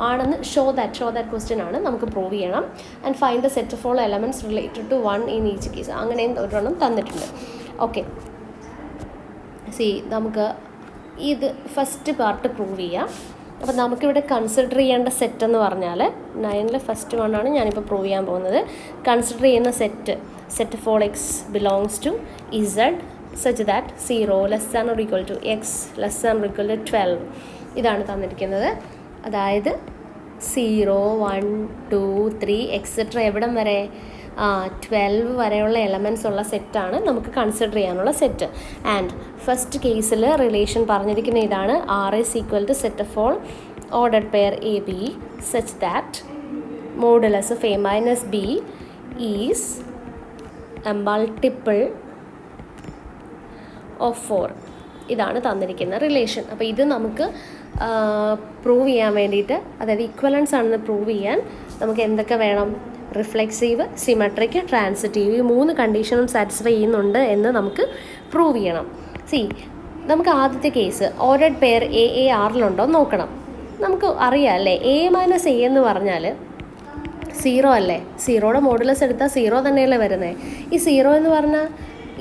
Speaker 1: ആണെന്ന് ഷോ ദാറ്റ് ക്വസ്റ്റ്യൻ ആണ്, നമുക്ക് പ്രൂവ് ചെയ്യണം. And find the set of all elements related to 1 in each case. അങ്ങനെയും ഒരെണ്ണം തന്നിട്ടുണ്ട്. ഓക്കെ, നമുക്ക് ഇത് ഫസ്റ്റ് പാർട്ട് പ്രൂവ് ചെയ്യാം. അപ്പോൾ നമുക്കിവിടെ കൺസിഡർ ചെയ്യേണ്ട സെറ്റ് എന്ന് പറഞ്ഞാൽ 9ലെ ഫസ്റ്റ് വണ്ണാണ് ഞാനിപ്പോൾ പ്രൂവ് ചെയ്യാൻ പോകുന്നത്. കൺസിഡർ ചെയ്യുന്ന set of all X belongs to z such that 0 <= x <= 12 ഇതാണ് തന്നിരിക്കുന്നത്. അതായത് 0, 1, 2, 3 എക്സെട്ര എവിടം വരെ 12 വരെയുള്ള എലമെൻറ്റ്സ് ഉള്ള സെറ്റാണ് നമുക്ക് കൺസിഡർ ചെയ്യാനുള്ള സെറ്റ്. ആൻഡ് ഫസ്റ്റ് കേസിൽ റിലേഷൻ പറഞ്ഞിരിക്കുന്ന ഇതാണ്, R is equal to set of all ordered pair AB such that modulus of A minus B is a multiple of 4. ഇതാണ് തന്നിരിക്കുന്ന റിലേഷൻ. അപ്പോൾ ഇത് നമുക്ക് പ്രൂവ് ചെയ്യാൻ വേണ്ടിയിട്ട്, അതായത് ഇക്വലൻസ് ആണെന്ന് പ്രൂവ് ചെയ്യാൻ നമുക്ക് എന്തൊക്കെ വേണം? റിഫ്ലെക്സീവ്, സിമെട്രിക്, ട്രാൻസിറ്റീവ്, ഈ 3 കണ്ടീഷനും സാറ്റിസ്ഫൈ ചെയ്യുന്നുണ്ട് എന്ന് നമുക്ക് പ്രൂവ് ചെയ്യണം. നമുക്ക് ആദ്യത്തെ കേസ് ഓർഡേഡ് പെയർ എ ആറിലുണ്ടോ എന്ന് നോക്കണം. നമുക്ക് അറിയാം അല്ലേ, A - A എന്ന് പറഞ്ഞാൽ 0 അല്ലേ? 0യുടെ മോഡുലസ് എടുത്താൽ 0 തന്നെയല്ലേ വരുന്നത്. ഈ 0 എന്ന് പറഞ്ഞാൽ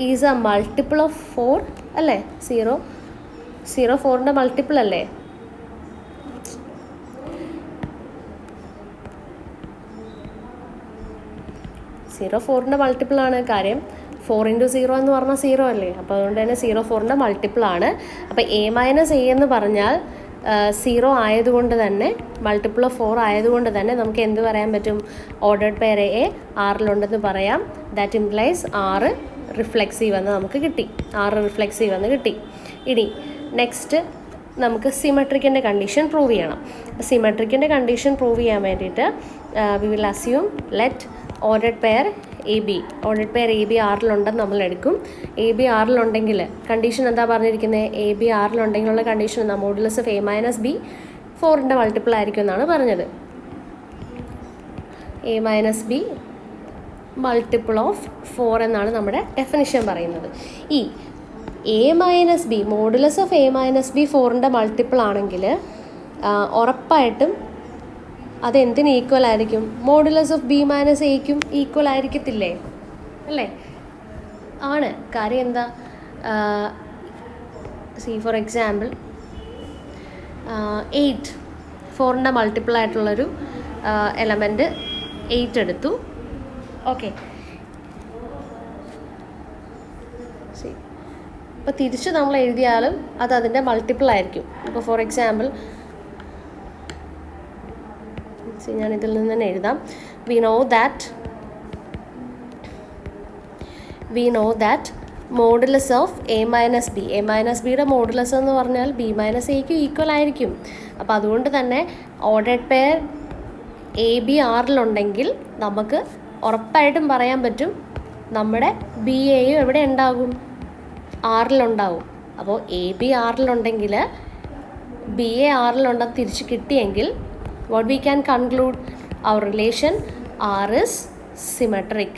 Speaker 1: ഈസ് എ മൾട്ടിപ്പിൾ ഓഫ് 4 അല്ലേ? 0 4ൻ്റെ മൾട്ടിപ്പിൾ അല്ലേ? സീറോ 4ൻ്റെ മൾട്ടിപ്പിൾ ആണ്. കാര്യം 4 × 0 എന്ന് പറഞ്ഞാൽ 0 അല്ലേ? അപ്പോൾ അതുകൊണ്ട് തന്നെ 0 4ൻ്റെ മൾട്ടിപ്പിൾ ആണ്. അപ്പോൾ A - A എന്ന് പറഞ്ഞാൽ 0 ആയതുകൊണ്ട് തന്നെ, മൾട്ടിപ്പിൾ ഓഫ് 4 ആയതുകൊണ്ട് തന്നെ നമുക്ക് എന്ത് പറയാൻ പറ്റും? ഓർഡേഡ് പെയർ എ ആറിലുണ്ടെന്ന് പറയാം. ദാറ്റ് ഇംപ്ലൈസ് 6 റിഫ്ലെക്സീവ് എന്ന് നമുക്ക് കിട്ടി. 6 റിഫ്ലെക്സീവ് എന്ന് കിട്ടി. ഇനി നെക്സ്റ്റ് നമുക്ക് സിമെട്രിക്കിൻ്റെ കണ്ടീഷൻ പ്രൂവ് ചെയ്യണം. സിമെട്രിക്കിൻ്റെ കണ്ടീഷൻ പ്രൂവ് ചെയ്യാൻ വേണ്ടിയിട്ട് we will assume let ordered pair A B ആറിലുണ്ടെന്ന് നമ്മൾ എടുക്കും. എ ബി ആറിലുണ്ടെങ്കിൽ കണ്ടീഷൻ എന്താ പറഞ്ഞിരിക്കുന്നത്? എ ബി ആറിലുണ്ടെങ്കിലുള്ള കണ്ടീഷൻ എന്താ? മോഡുലസ് ഓഫ് A - B 4ൻ്റെ മൾട്ടിപ്പിൾ ആയിരിക്കും എന്നാണ് പറഞ്ഞത്. A - B മൾട്ടിപ്പിൾ ഓഫ് 4 എന്നാണ് നമ്മുടെ ഡെഫിനിഷൻ പറയുന്നത്. ഈ A - B modulus of A - B 4ൻ്റെ മൾട്ടിപ്പിൾ ആണെങ്കിൽ ഉറപ്പായിട്ടും അതെന്തിന് ഈക്വൽ ആയിരിക്കും? മോഡുലസ് ഓഫ് B - Aക്കും ഈക്വൽ ആയിരിക്കത്തില്ലേ? അല്ലേ? ആണ്. കാര്യം എന്താ? ഫോർ എക്സാമ്പിൾ 8 4ൻ്റെ മൾട്ടിപ്പിൾ ആയിട്ടുള്ളൊരു എലമെൻറ്റ് 8 എടുത്തു. ഓക്കെ, അപ്പോൾ തിരിച്ച് നമ്മൾ എഴുതിയാലും അത് അതിൻ്റെ മൾട്ടിപ്പിൾ ആയിരിക്കും. ഇപ്പോൾ ഫോർ എക്സാമ്പിൾ ഞാൻ ഇതിൽ നിന്ന് തന്നെ എഴുതാം. We know that modulus of A - B യുടെ മോഡുലസ് എന്ന് പറഞ്ഞാൽ B - Aക്കും ഈക്വൽ ആയിരിക്കും. അപ്പോൾ അതുകൊണ്ട് തന്നെ ഓർഡേഡ് പെയർ AB ആറിലുണ്ടെങ്കിൽ നമുക്ക് ഉറപ്പായിട്ടും പറയാൻ പറ്റും നമ്മുടെ BAയും എവിടെ ഉണ്ടാകും? ആറിലുണ്ടാവും. അപ്പോൾ AB ആറിലുണ്ടെങ്കിൽ BA ആറിലുണ്ടെന്ന് തിരിച്ച് കിട്ടിയെങ്കിൽ what we can conclude? our relation R is symmetric.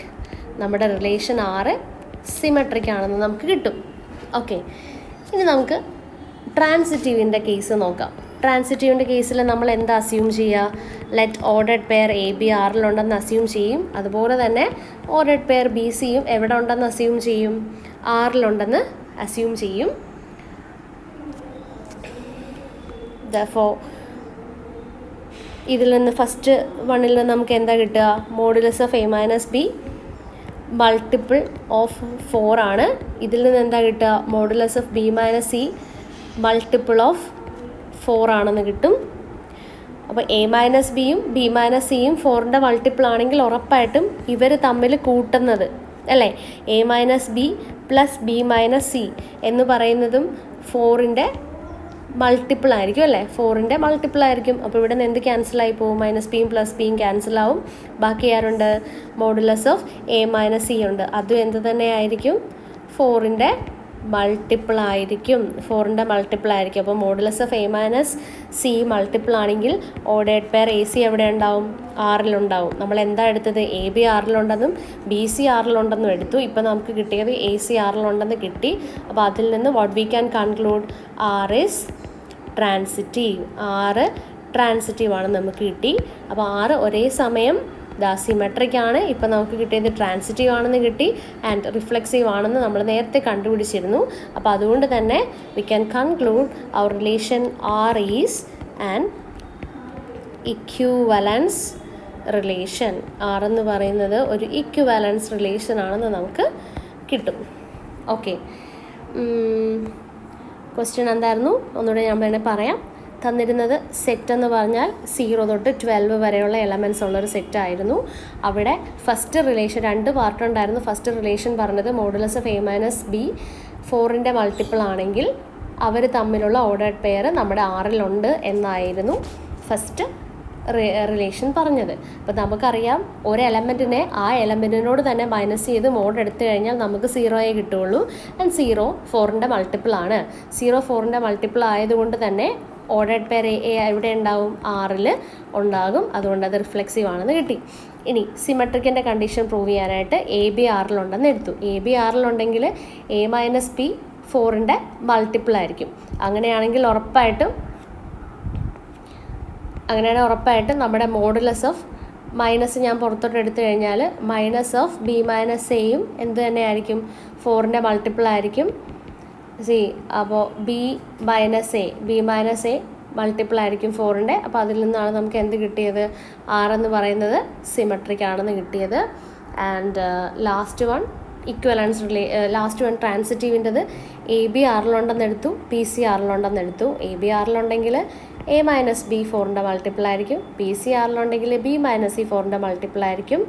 Speaker 1: നമ്മുടെ റിലേഷൻ R സിമെട്രിക് ആണെന്ന് നമുക്ക് കിട്ടും. ഓക്കെ, ഇനി നമുക്ക് ട്രാൻസിറ്റീവിൻ്റെ കേസ് നോക്കാം. ട്രാൻസിറ്റീവിൻ്റെ കേസിൽ നമ്മൾ എന്താ അസ്യൂം ചെയ്യുക? ലെറ്റ് ഓർഡേഡ് പെയർ AB ആറിലുണ്ടെന്ന് അസ്യൂം ചെയ്യും. അതുപോലെ തന്നെ ഓർഡേഡ് പെയർ BCയും എവിടെ ഉണ്ടെന്ന് അസ്യൂം ചെയ്യും? ആറിലുണ്ടെന്ന് അസ്യൂം ചെയ്യും. therefore ഇതിൽ നിന്ന് ഫസ്റ്റ് വണ്ണിൽ നിന്ന് നമുക്ക് എന്താ കിട്ടുക? Modulus of A - B multiple of 4 ആണ്. ഇതിൽ നിന്ന് എന്താ കിട്ടുക? Modulus of B - C multiple of 4 ആണെന്ന് കിട്ടും. അപ്പോൾ A - Bയും B - Cയും 4ൻ്റെ മൾട്ടിപ്പിൾ ആണെങ്കിൽ ഉറപ്പായിട്ടും ഇവർ തമ്മിൽ കൂട്ടുന്നത് അല്ലേ? A - B + B - C എന്ന് പറയുന്നതും 4ൻ്റെ മൾട്ടിപ്പിൾ ആയിരിക്കും അല്ലേ? 4ൻ്റെ മൾട്ടിപ്പിൾ ആയിരിക്കും. അപ്പോൾ ഇവിടെ നിന്ന് എന്ത് ക്യാൻസലായി പോകും? -Bയും +Bയും ക്യാൻസലാവും. ബാക്കി ആരുണ്ട്? മോഡുലസ് ഓഫ് A - C ഉണ്ട്. അതും എന്ത് തന്നെ ആയിരിക്കും? 4ൻ്റെ മൾട്ടിപ്പിൾ ആയിരിക്കും. 4ൻ്റെ മൾട്ടിപ്പിൾ ആയിരിക്കും. അപ്പോൾ modulus of A - C multiple ആണെങ്കിൽ ഓർഡേഡ് പെയർ AC എവിടെ ഉണ്ടാവും? ആറിലുണ്ടാവും. നമ്മൾ എന്താ എടുത്തത്? AB ആറിലുണ്ടെന്നും BC ആറിലുണ്ടെന്നും എടുത്തു. ഇപ്പോൾ നമുക്ക് കിട്ടിയത് AC ആറിലുണ്ടെന്ന് കിട്ടി. അപ്പോൾ അതിൽ നിന്ന് what we can conclude? R is transitive, 6 transitive ആണെന്ന് നമുക്ക് കിട്ടി. അപ്പോൾ 6 ഒരേ സമയം സിമെട്രിക് ആണ്. ഇപ്പം നമുക്ക് കിട്ടിയത് ട്രാൻസിറ്റീവ് ആണെന്ന് കിട്ടി ആൻഡ് റിഫ്ലെക്സീവ് ആണെന്ന് നമ്മൾ നേരത്തെ കണ്ടുപിടിച്ചിരുന്നു. അപ്പോൾ അതുകൊണ്ട് തന്നെ we can conclude our relation R is an equivalence relation. R എന്ന് പറയുന്നത് ഒരു ഇക്വിവാലൻസ് റിലേഷൻ ആണെന്ന് നമുക്ക് കിട്ടും. ഓക്കെ, ക്വസ്റ്റ്യൻ എന്തായിരുന്നു ഒന്നുകൂടെ ഞാൻ വേണേൽ പറയാം. തന്നിരുന്നത് സെറ്റ് എന്ന് പറഞ്ഞാൽ 0 തൊട്ട് 12 വരെയുള്ള എലമെൻറ്റ്സ് ഉള്ളൊരു സെറ്റായിരുന്നു. അവിടെ ഫസ്റ്റ് റിലേഷൻ 2 പാർട്ടുണ്ടായിരുന്നു. ഫസ്റ്റ് റിലേഷൻ പറഞ്ഞത് മോഡുലസ് ഓഫ് A-B 4ൻ്റെ മൾട്ടിപ്പിൾ ആണെങ്കിൽ അവർ തമ്മിലുള്ള ഓർഡേർഡ് പെയർ നമ്മുടെ ആറിലുണ്ട് എന്നായിരുന്നു ഫസ്റ്റ് റിലേഷൻ പറഞ്ഞത്. അപ്പോൾ നമുക്കറിയാം ഒരു എലമെൻറ്റിനെ ആ എലമെൻറ്റിനോട് തന്നെ മൈനസ് ചെയ്ത് മോഡ് എടുത്തു കഴിഞ്ഞാൽ നമുക്ക് 0 കിട്ടുള്ളൂ. ആൻഡ് 0 4ൻ്റെ മൾട്ടിപ്പിൾ ആണ്. 0 4ൻ്റെ മൾട്ടിപ്പിൾ ആയതുകൊണ്ട് തന്നെ ഓർഡേർഡ് പെയർ എ എവിടെ ഉണ്ടാവും? ആറിൽ ഉണ്ടാകും. അതുകൊണ്ട് അത് റിഫ്ലെക്സീവ് ആണെന്ന് കിട്ടി. ഇനി സിമെട്രിക്കിൻ്റെ കണ്ടീഷൻ പ്രൂവ് ചെയ്യാനായിട്ട് AB ആറിലുണ്ടെന്ന് എടുത്തു. AB ആറിലുണ്ടെങ്കിൽ A-B 4ൻ്റെ മൾട്ടിപ്പിൾ ആയിരിക്കും. അങ്ങനെയാണെങ്കിൽ ഉറപ്പായിട്ടും നമ്മുടെ മോഡുലസ് ഓഫ് മൈനസ് ഞാൻ പുറത്തോട്ട് എടുത്തു കഴിഞ്ഞാൽ മൈനസ് ഓഫ് B-Aയും എന്ത് തന്നെ ആയിരിക്കും? 4ൻ്റെ മൾട്ടിപ്പിൾ ആയിരിക്കും. അപ്പോൾ B-A മൾട്ടിപ്പിൾ ആയിരിക്കും 4ൻ്റെ. അപ്പോൾ അതിൽ നിന്നാണ് നമുക്ക് എന്ത് കിട്ടിയത്? 6 എന്ന് പറയുന്നത് സിമെട്രിക് ആണെന്ന് കിട്ടിയത്. ആൻഡ് ലാസ്റ്റ് വൺ ട്രാൻസിറ്റീവിൻ്റെത് AB ആറിലുണ്ടെന്ന് എടുത്തു, PC ആറിലുണ്ടെന്ന് എടുത്തു. AB ആറിലുണ്ടെങ്കിൽ A-B 4ൻ്റെ മൾട്ടിപ്പിൾ ആയിരിക്കും. PC ആറിലുണ്ടെങ്കിൽ B-C 4ൻ്റെ മൾട്ടിപ്പിൾ ആയിരിക്കും.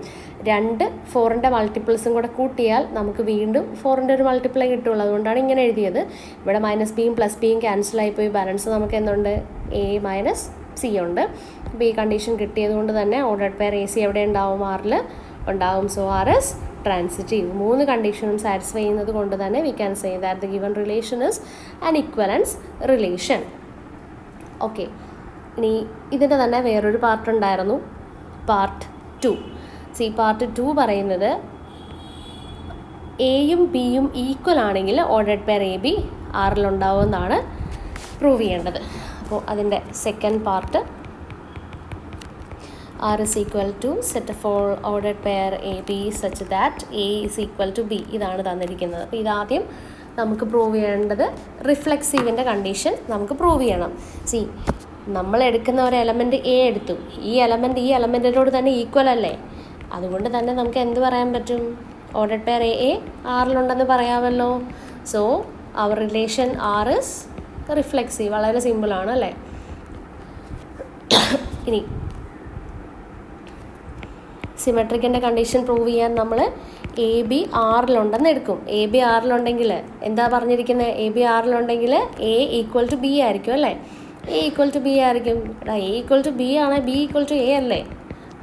Speaker 1: 2 4ൻ്റെ മൾട്ടിപ്പിൾസും കൂടെ കൂട്ടിയാൽ നമുക്ക് വീണ്ടും 4ൻ്റെ ഒരു മൾട്ടിപ്പിളേ കിട്ടുള്ളൂ. അതുകൊണ്ടാണ് ഇങ്ങനെ എഴുതിയത്. ഇവിടെ -Bയും +Bയും ക്യാൻസലായിപ്പോയി. ബാലൻസ് നമുക്ക് എന്തുണ്ട്? A-C ഉണ്ട്. അപ്പോൾ ഈ കണ്ടീഷൻ കിട്ടിയത് കൊണ്ട് തന്നെ ഓർഡേർഡ് പെയർ AC എവിടെ ഉണ്ടാവും? ആറിൽ ഉണ്ടാവും. So R is transitive. 3 കണ്ടീഷനും സാറ്റിസ്ഫൈ ചെയ്യുന്നത് കൊണ്ട് തന്നെ we can say that the given relation is an equivalence relation. Okay, ഇനി ഇതിൻ്റെ തന്നെ വേറൊരു പാർട്ട് ഉണ്ടായിരുന്നു, പാർട്ട് 2. പാർട്ട് 2 പറയുന്നത് എയും ബിയും ഈക്വൽ ആണെങ്കിൽ ഓർഡേർഡ് പെയർ AB ആറിലുണ്ടാവുമെന്നാണ് പ്രൂവ് ചെയ്യേണ്ടത്. അപ്പോൾ അതിൻ്റെ second part R is equal to set of all ordered pair AB such that A is equal to B. ഇതാണ് തന്നിരിക്കുന്നത്. അപ്പോൾ ഇതാദ്യം നമുക്ക് പ്രൂവ് ചെയ്യേണ്ടത് റിഫ്ലെക്സീവിൻ്റെ കണ്ടീഷൻ നമുക്ക് പ്രൂവ് ചെയ്യണം. നമ്മൾ എടുക്കുന്ന ഒരു എലമെൻറ്റ് A എടുത്തു. ഈ എലമെൻറ്റിനോട് തന്നെ ഈക്വൽ അല്ലേ? അതുകൊണ്ട് തന്നെ നമുക്ക് എന്ത് പറയാൻ പറ്റും? ഓർഡേർഡ് പെയർ A ആറിലുണ്ടെന്ന് പറയാമല്ലോ. So our relation R is reflexive. വളരെ സിമ്പിളാണ് അല്ലേ? ഇനി സിമെട്രിക്കിൻ്റെ കണ്ടീഷൻ പ്രൂവ് ചെയ്യാൻ നമ്മൾ AB ആറിലുണ്ടെന്ന് എടുക്കും. AB ആറിലുണ്ടെങ്കിൽ എന്താ പറഞ്ഞിരിക്കുന്നത്? AB ആറിലുണ്ടെങ്കിൽ A ഈക്വൽ ടു B ആയിരിക്കും അല്ലേ? A ഈക്വൽ ടു B ആയിരിക്കും. A ഈക്വൽ ടു B ആണെങ്കിൽ B ഈക്വൽ ടു A അല്ലേ?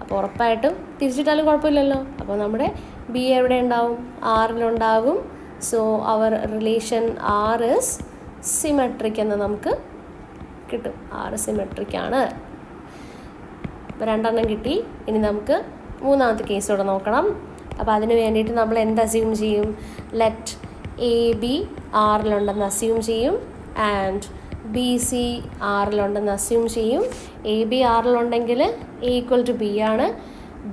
Speaker 1: അപ്പോൾ ഉറപ്പായിട്ടും തിരിച്ചിട്ടാലും കുഴപ്പമില്ലല്ലോ. അപ്പോൾ നമ്മുടെ B എവിടെ ഉണ്ടാവും? ആറിലുണ്ടാകും. So our relation R is symmetric എന്ന് നമുക്ക് കിട്ടും. R സിമെട്രിക് ആണ്. അപ്പോൾ 2 കിട്ടി. ഇനി നമുക്ക് 3ാമത്തെ കേസോടെ നോക്കണം. അപ്പോൾ അതിന് വേണ്ടിയിട്ട് നമ്മൾ എന്ത് അസ്യൂം ചെയ്യും? ലെറ്റ് AB ആറിലുണ്ടെന്ന് അസ്യൂം ചെയ്യും ആൻഡ് BC ആറിലുണ്ടെന്ന് അസ്യൂം ചെയ്യും. AB ആറിലുണ്ടെങ്കിൽ A ഈക്വൽ ടു B ആണ്.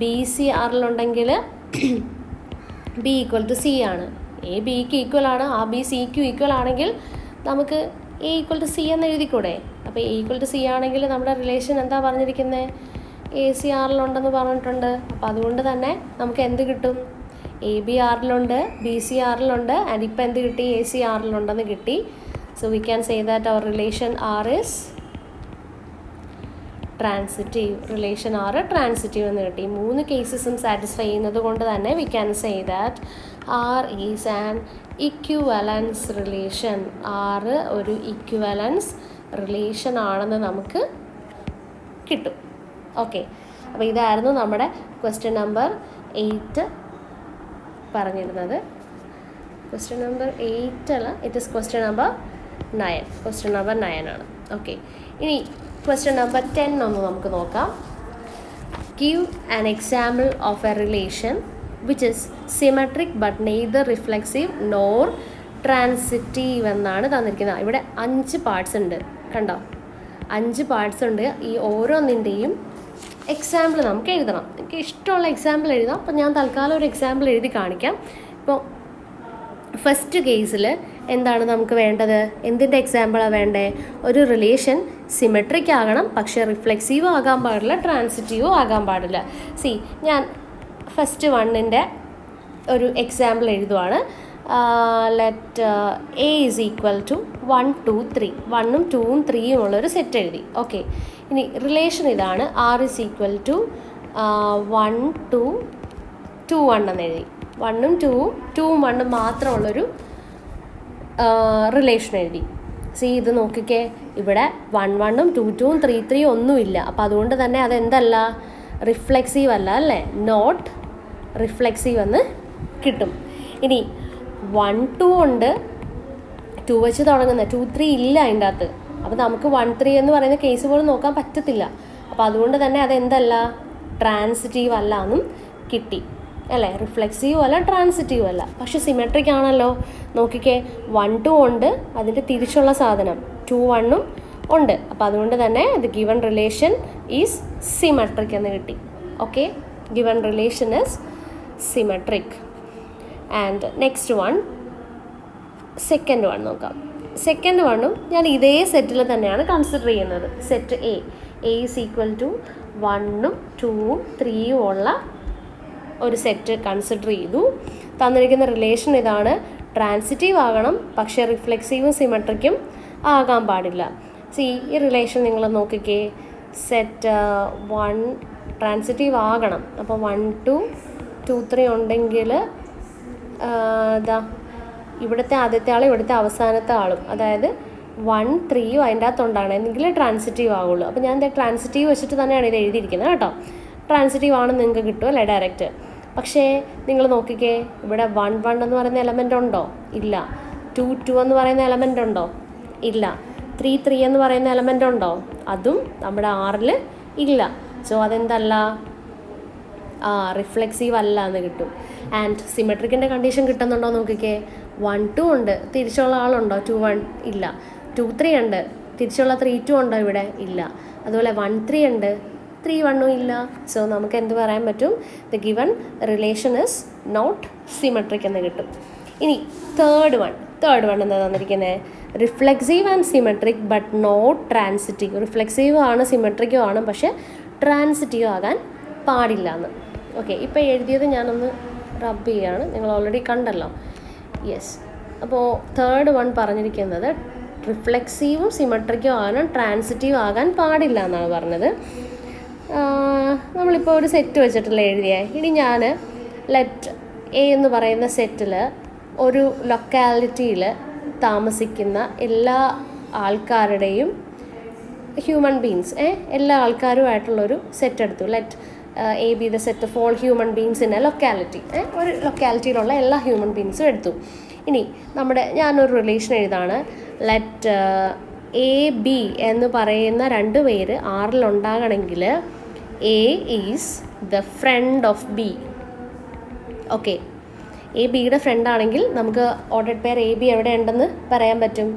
Speaker 1: BC ആറിലുണ്ടെങ്കിൽ B ഈക്വൽ ടു C ആണ്. A Bക്ക് ഈക്വൽ ആണ്, ആ B Cക്ക് ഈക്വൽ ആണെങ്കിൽ നമുക്ക് A ഈക്വൽ ടു C എന്ന് എഴുതിക്കൂടെ? അപ്പോൾ A ഈക്വൽ ടു C ആണെങ്കിൽ നമ്മുടെ റിലേഷൻ എന്താ പറഞ്ഞിരിക്കുന്നത്? AC ആറിലുണ്ടെന്ന് പറഞ്ഞിട്ടുണ്ട്. അപ്പോൾ അതുകൊണ്ട് തന്നെ നമുക്ക് എന്ത് കിട്ടും? AB ആറിലുണ്ട്, BC ആറിലുണ്ട് ആൻഡ് ഇപ്പം എന്ത് കിട്ടി? AC ആറിലുണ്ടെന്ന് കിട്ടി. So we can say that our relation R is transitive. Relation R transitive എന്ന് കിട്ടി. 3 കേസസും സാറ്റിസ്ഫൈ ചെയ്യുന്നത് കൊണ്ട് തന്നെ we can say that R is an equivalence relation. R ഒരു ഇക്വിവാലൻസ് റിലേഷൻ ആണെന്ന് നമുക്ക് കിട്ടും. ഓക്കെ, അപ്പോൾ ഇതായിരുന്നു നമ്മുടെ ക്വസ്റ്റ്യൻ നമ്പർ 8 പറഞ്ഞിരുന്നത്. ക്വസ്റ്റ്യൻ നമ്പർ 8 അല്ല, it is question number 9. Question number 9 ആണ്. ഓക്കെ, ഇനി ക്വസ്റ്റ്യൻ നമ്പർ 10 ഒന്ന് നമുക്ക് നോക്കാം. Give an example of A relation which is symmetric but neither reflexive nor transitive എന്നാണ് തന്നിരിക്കുന്നത്. ഇവിടെ 5 പാർട്സ് ഉണ്ട്, കണ്ടോ? 5 പാർട്സ് ഉണ്ട്. ഈ ഓരോന്നിൻ്റെയും എക്സാമ്പിൾ നമുക്ക് എഴുതണം. എനിക്ക് ഇഷ്ടമുള്ള എക്സാമ്പിൾ എഴുതാം. അപ്പോൾ ഞാൻ തൽക്കാലം ഒരു എക്സാമ്പിൾ എഴുതി കാണിക്കാം. ഇപ്പോൾ ഫസ്റ്റ് കേസിൽ എന്താണ് നമുക്ക് വേണ്ടത്? എന്തിൻ്റെ എക്സാമ്പിളാണ് വേണ്ടത്? ഒരു റിലേഷൻ സിമെട്രിക് ആകണം, പക്ഷേ റിഫ്ലെക്സീവ് ആകാൻ പാടില്ല, ട്രാൻസിറ്റീവ് ആകാൻ പാടില്ല. ഞാൻ ഫസ്റ്റ് വണ്ണിൻ്റെ ഒരു എക്സാമ്പിൾ എഴുതുവാണ്. Let A is equal to 1 2 3. 1ഉം 2ഉം 3യും ഉള്ളൊരു സെറ്റ് എഴുതി. ഓക്കെ, ഇനി റിലേഷൻ ഇതാണ്. ആർ ഈസ് ഈക്വൽ ടു 1 2 2 1 എന്ന് എഴുതി. 1ഉം 2ഉം 1ഉം മാത്രമുള്ളൊരു റിലേഷൻ എഴുതി. ഇത് നോക്കിക്കേ, ഇവിടെ 1 1ഉം 2 2ഉം 3 3യും ഒന്നുമില്ല. അപ്പോൾ അതുകൊണ്ട് തന്നെ അതെന്തല്ല, റിഫ്ലെക്സീവ് അല്ല, അല്ലേ? നോട്ട് റിഫ്ലെക്സീവ് എന്ന് കിട്ടും. ഇനി 1 2 ഉണ്ട്, 2 വെച്ച് തുടങ്ങുന്ന 2 3 ഇല്ല അതിൻ്റെ അകത്ത്. അപ്പോൾ നമുക്ക് 1 3 എന്ന് പറയുന്ന കേസ് പോലും നോക്കാൻ പറ്റത്തില്ല. അപ്പോൾ അതുകൊണ്ട് തന്നെ അതെന്തല്ല, ട്രാൻസിറ്റീവ് അല്ല എന്നും കിട്ടി, അല്ലേ? റിഫ്ലെക്സീവ് അല്ല, ട്രാൻസിറ്റീവ് അല്ല. പക്ഷെ സിമെട്രിക് ആണല്ലോ. നോക്കിക്കേ, 1 2 ഉണ്ട്, അതിൻ്റെ തിരിച്ചുള്ള സാധനം 2 1ഉം ഉണ്ട്. അപ്പോൾ അതുകൊണ്ട് തന്നെ the given relation is symmetric എന്ന് കിട്ടി. Okay, given relation is symmetric. And next one, second one നോക്കാം. സെക്കൻഡ് വണ്ണും ഞാൻ ഇതേ സെറ്റിൽ തന്നെയാണ് കൺസിഡർ ചെയ്യുന്നത്. Set A is equal to 1ഉം 2ഉം 3യും ഉള്ള ഒരു സെറ്റ് കൺസിഡർ ചെയ്തു. തന്നിരിക്കുന്ന റിലേഷൻ ഇതാണ്. ട്രാൻസിറ്റീവ് ആകണം, പക്ഷേ റിഫ്ലെക്സീവും സിമെട്രിക്കും ആകാൻ പാടില്ല. ഈ റിലേഷൻ നിങ്ങൾ നോക്കിക്കേ, സെറ്റ് 1 ട്രാൻസിറ്റീവ് ആകണം. അപ്പോൾ 1 2 2 3 ഉണ്ടെങ്കിൽ ഇവിടുത്തെ ആദ്യത്തെ ആളും ഇവിടുത്തെ അവസാനത്തെ ആളും, അതായത് 1 3യും അതിൻ്റെ അകത്തുണ്ടാകണം, എന്നെങ്കിലേ ട്രാൻസിറ്റീവ് ആവുള്ളൂ. അപ്പോൾ ഞാൻ ട്രാൻസിറ്റീവ് വെച്ചിട്ട് തന്നെയാണ് ഇത് എഴുതിയിരിക്കുന്നത് കേട്ടോ. ട്രാൻസിറ്റീവ് ആണെന്ന് നിങ്ങൾക്ക് കിട്ടും, അല്ലേ? ഡയറക്റ്റ്. പക്ഷേ നിങ്ങൾ നോക്കിക്കേ, ഇവിടെ 1 1 എന്ന് പറയുന്ന എലമെൻ്റ് ഉണ്ടോ? ഇല്ല. 2 2 എന്ന് പറയുന്ന എലമെൻ്റ് ഉണ്ടോ? ഇല്ല. 3 3 എന്ന് പറയുന്ന എലമെൻ്റ് ഉണ്ടോ? അതും നമ്മുടെ ആറിൽ ഇല്ല. സോ അതെന്തല്ല, റിഫ്ലെക്സീവ് അല്ല എന്ന് കിട്ടും. ആൻഡ് സിമെട്രിക്കിൻ്റെ കണ്ടീഷൻ കിട്ടുന്നുണ്ടോ നോക്കിക്കേ. 1 2 ഉണ്ട്, തിരിച്ചുള്ള ആളുണ്ടോ? 2 1 ഇല്ല. 2 3 ഉണ്ട്, തിരിച്ചുള്ള 3 2 ഉണ്ടോ? ഇവിടെ ഇല്ല. അതുപോലെ 1 3 ഉണ്ട്, 3 1ഉം ഇല്ല. സോ നമുക്ക് എന്ത് പറയാൻ പറ്റും? The given relation is not symmetric എന്ന് കിട്ടും. ഇനി തേർഡ് വൺ എന്താ തന്നിരിക്കുന്നത്? Reflexive and symmetric but not transitive. Reflexive ആണ്, സിമെട്രിക്കും ആണ്, പക്ഷേ ട്രാൻസിറ്റീവ് ആകാൻ പാടില്ല എന്ന്. ഓക്കെ, ഇപ്പോൾ എഴുതിയത് ഞാനൊന്ന് റബ്ബ് ചെയ്യാണ്, നിങ്ങൾ ഓൾറെഡി കണ്ടല്ലോ. യെസ്, അപ്പോൾ തേർഡ് വൺ പറഞ്ഞിരിക്കുന്നത് റിഫ്ലെക്സീവും സിമെട്രിക്കും ആകാൻ, ട്രാൻസിറ്റീവ് ആകാൻ പാടില്ല എന്നാണ് പറഞ്ഞത്. നമ്മളിപ്പോൾ ഒരു സെറ്റ് വെച്ചിട്ടല്ലേ എഴുതിയേ. ഇനി ഞാൻ ലെറ്റ് എ എന്ന് പറയുന്ന സെറ്റിൽ ഒരു ലൊക്കാലിറ്റിയിൽ താമസിക്കുന്ന എല്ലാ ആൾക്കാരുടെയും ഹ്യൂമൻ ബീങ്സ്, എല്ലാ ആൾക്കാരുമായിട്ടുള്ളൊരു സെറ്റ് എടുത്തു. Let A be the set of all human beings in a locality. ഒരു ലൊക്കാലിറ്റിയിലുള്ള എല്ലാ ഹ്യൂമൻ ബീങ്സും എടുത്തു. ഇനി ഞാനൊരു റിലേഷൻ എഴുതാണ്. ലെറ്റ് എ ബി എന്ന് പറയുന്ന 2 പേര് ആറിലുണ്ടാകണമെങ്കിൽ A is the friend of B. Okay, A ബിയുടെ ഫ്രണ്ടാണെങ്കിൽ നമുക്ക് ഓർഡർഡ് പെയർ എ ബി എവിടെ ഉണ്ടെന്ന് പറയാൻ പറ്റും.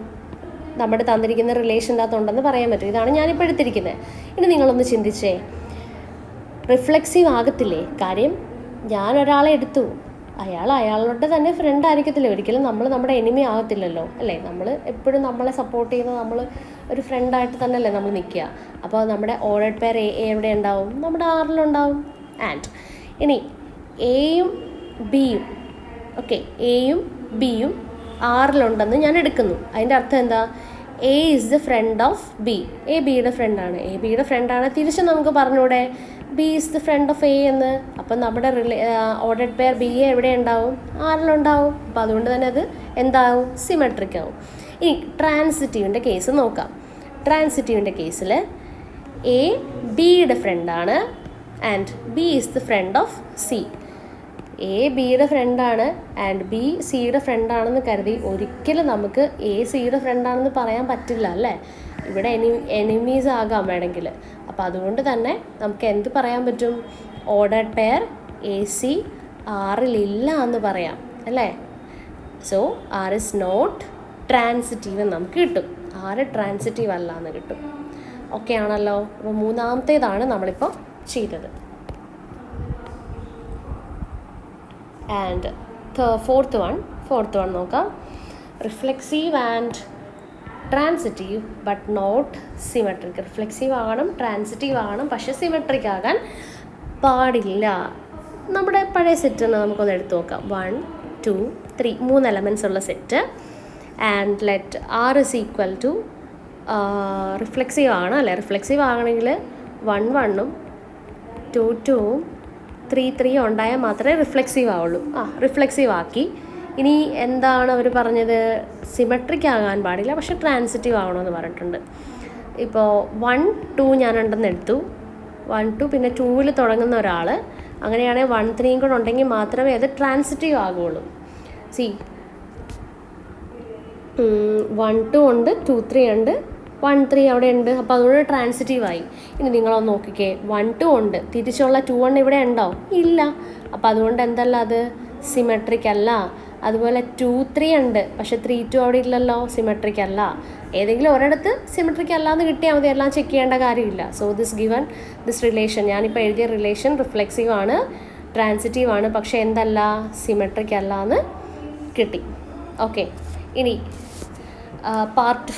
Speaker 1: നമ്മുടെ തന്നിരിക്കുന്ന റിലേഷൻ്റെ അകത്തുണ്ടെന്ന് പറയാൻ പറ്റും. ഇതാണ് ഞാനിപ്പോൾ എടുത്തിരിക്കുന്നത്. ഇനി നിങ്ങളൊന്ന് ചിന്തിച്ചേ, റിഫ്ലെക്സീവ് ആകത്തില്ലേ? കാര്യം ഞാൻ ഒരാളെ എടുത്തു, അയാളുടെ തന്നെ ഫ്രണ്ട് ആയിരിക്കത്തില്ല. ഒരിക്കലും നമ്മൾ നമ്മുടെ എനിമി ആകത്തില്ലല്ലോ, അല്ലേ? നമ്മൾ എപ്പോഴും നമ്മളെ സപ്പോർട്ട് ചെയ്യുന്ന നമ്മൾ ഒരു ഫ്രണ്ടായിട്ട് തന്നെയല്ലേ നമ്മൾ നിൽക്കുക. അപ്പോൾ നമ്മുടെ ഓർഡർഡ് പെയർ എ എവിടെ ഉണ്ടാവും? നമ്മുടെ ആറിലുണ്ടാവും. ആൻഡ് ഇനി എയും ബിയും, ഓക്കെ, എയും ബിയും ആറിലുണ്ടെന്ന് ഞാൻ എടുക്കുന്നു. അതിൻ്റെ അർത്ഥം എന്താ? A is the friend of B. A ബിയുടെ ഫ്രണ്ടാണ്. എ ബിയുടെ ഫ്രണ്ടാണ്. തിരിച്ച് നമുക്ക് പറഞ്ഞൂടെ B is the friend of A എന്ന്. അപ്പം നമ്മുടെ ഓർഡർഡ് പെയർ ബി എവിടെ ഉണ്ടാവും? ആറിലുണ്ടാവും. അപ്പം അതുകൊണ്ട് തന്നെ അത് എന്താവും? സിമെട്രിക് ആവും. ഇനി ട്രാൻസിറ്റീവിൻ്റെ കേസ് നോക്കാം. ട്രാൻസിറ്റീവിൻ്റെ കേസിൽ എ ബിയുടെ ഫ്രണ്ടാണ് and B is the friend of C. A ബിയുടെ ഫ്രണ്ടാണ് ആൻഡ് ബി സിയുടെ ഫ്രണ്ടാണെന്ന് കരുതി ഒരിക്കലും നമുക്ക് എ സിയുടെ ഫ്രണ്ടാണെന്ന് പറയാൻ പറ്റില്ല, അല്ലേ? ഇവിടെ എനിമീസ് ആകാം വേണമെങ്കിൽ. അപ്പോൾ അതുകൊണ്ട് തന്നെ നമുക്ക് എന്ത് പറയാൻ പറ്റും? ഓർഡർഡ് പെയർ എ സി ആറിലില്ല എന്ന് പറയാം, അല്ലേ? So R is not transitive എന്ന് നമുക്ക് കിട്ടും. ആറ് ട്രാൻസിറ്റീവ് അല്ല എന്ന് കിട്ടും. ഓക്കെ ആണല്ലോ. അപ്പോൾ മൂന്നാമത്തേതാണ് നമ്മളിപ്പോൾ ചെയ്തത്. ആൻഡ് ഫോർത്ത് വൺ നോക്കാം. Reflexive and transitive but not symmetric. Reflexive ആകണം, ട്രാൻസിറ്റീവ് ആകണം, പക്ഷേ സിമെട്രിക് ആകാൻ പാടില്ല. നമ്മുടെ പഴയ സെറ്റ് നമുക്കൊന്ന് എടുത്തു നോക്കാം. 1 2 3 3 എലമെൻറ്റ്സ് ഉള്ള set. And let R is equal to reflexive ആണ് അല്ലേ. റിഫ്ലെക്സീവ് ആകണമെങ്കിൽ 1 1 2 2 3 3 ഉണ്ടായാൽ മാത്രമേ റിഫ്ലെക്സീവ് ആവുള്ളൂ. റിഫ്ലെക്സീവ് ആക്കി. ഇനി എന്താണ് അവർ പറഞ്ഞത്? സിമെട്രിക് ആകാൻ പാടില്ല, പക്ഷെ ട്രാൻസിറ്റീവ് ആകണമെന്ന് പറഞ്ഞിട്ടുണ്ട്. ഇപ്പോൾ 1 2 ഞാനുണ്ടെന്ന് എടുത്തു. 1 2 പിന്നെ 2-ൽ തുടങ്ങുന്ന ഒരാൾ, അങ്ങനെയാണെങ്കിൽ 1 3 കൂടെ ഉണ്ടെങ്കിൽ മാത്രമേ അത് ട്രാൻസിറ്റീവ് ആകുള്ളൂ. 1 2 ഉണ്ട്, 2 3 ഉണ്ട്, 1 3 അവിടെ ഉണ്ട്. അപ്പോൾ അതുകൊണ്ട് ട്രാൻസിറ്റീവായി. ഇനി നിങ്ങളൊന്ന് നോക്കിക്കേ, 1 2 ഉണ്ട്, തിരിച്ചുള്ള 2 1 ഇവിടെ ഉണ്ടോ? ഇല്ല. അപ്പോൾ അതുകൊണ്ട് എന്തല്ല, അത് സിമെട്രിക് അല്ല. അതുപോലെ 2 3 ഉണ്ട്, പക്ഷേ 3 2 അവിടെ ഇല്ലല്ലോ, സിമെട്രിക് അല്ല. ഏതെങ്കിലും ഒരിടത്ത് സിമെട്രിക് അല്ല എന്ന് കിട്ടിയാൽ മതി, എല്ലാം ചെക്ക് ചെയ്യേണ്ട കാര്യമില്ല. സോ ദിസ് റിലേഷൻ, ഞാനിപ്പോൾ എഴുതിയ റിലേഷൻ റിഫ്ലെക്സീവ് ആണ്, ട്രാൻസിറ്റീവ് ആണ്, പക്ഷേ എന്തല്ല, സിമെട്രിക് അല്ല എന്ന് കിട്ടി. ഓക്കെ. ഇനി പാർട്ട്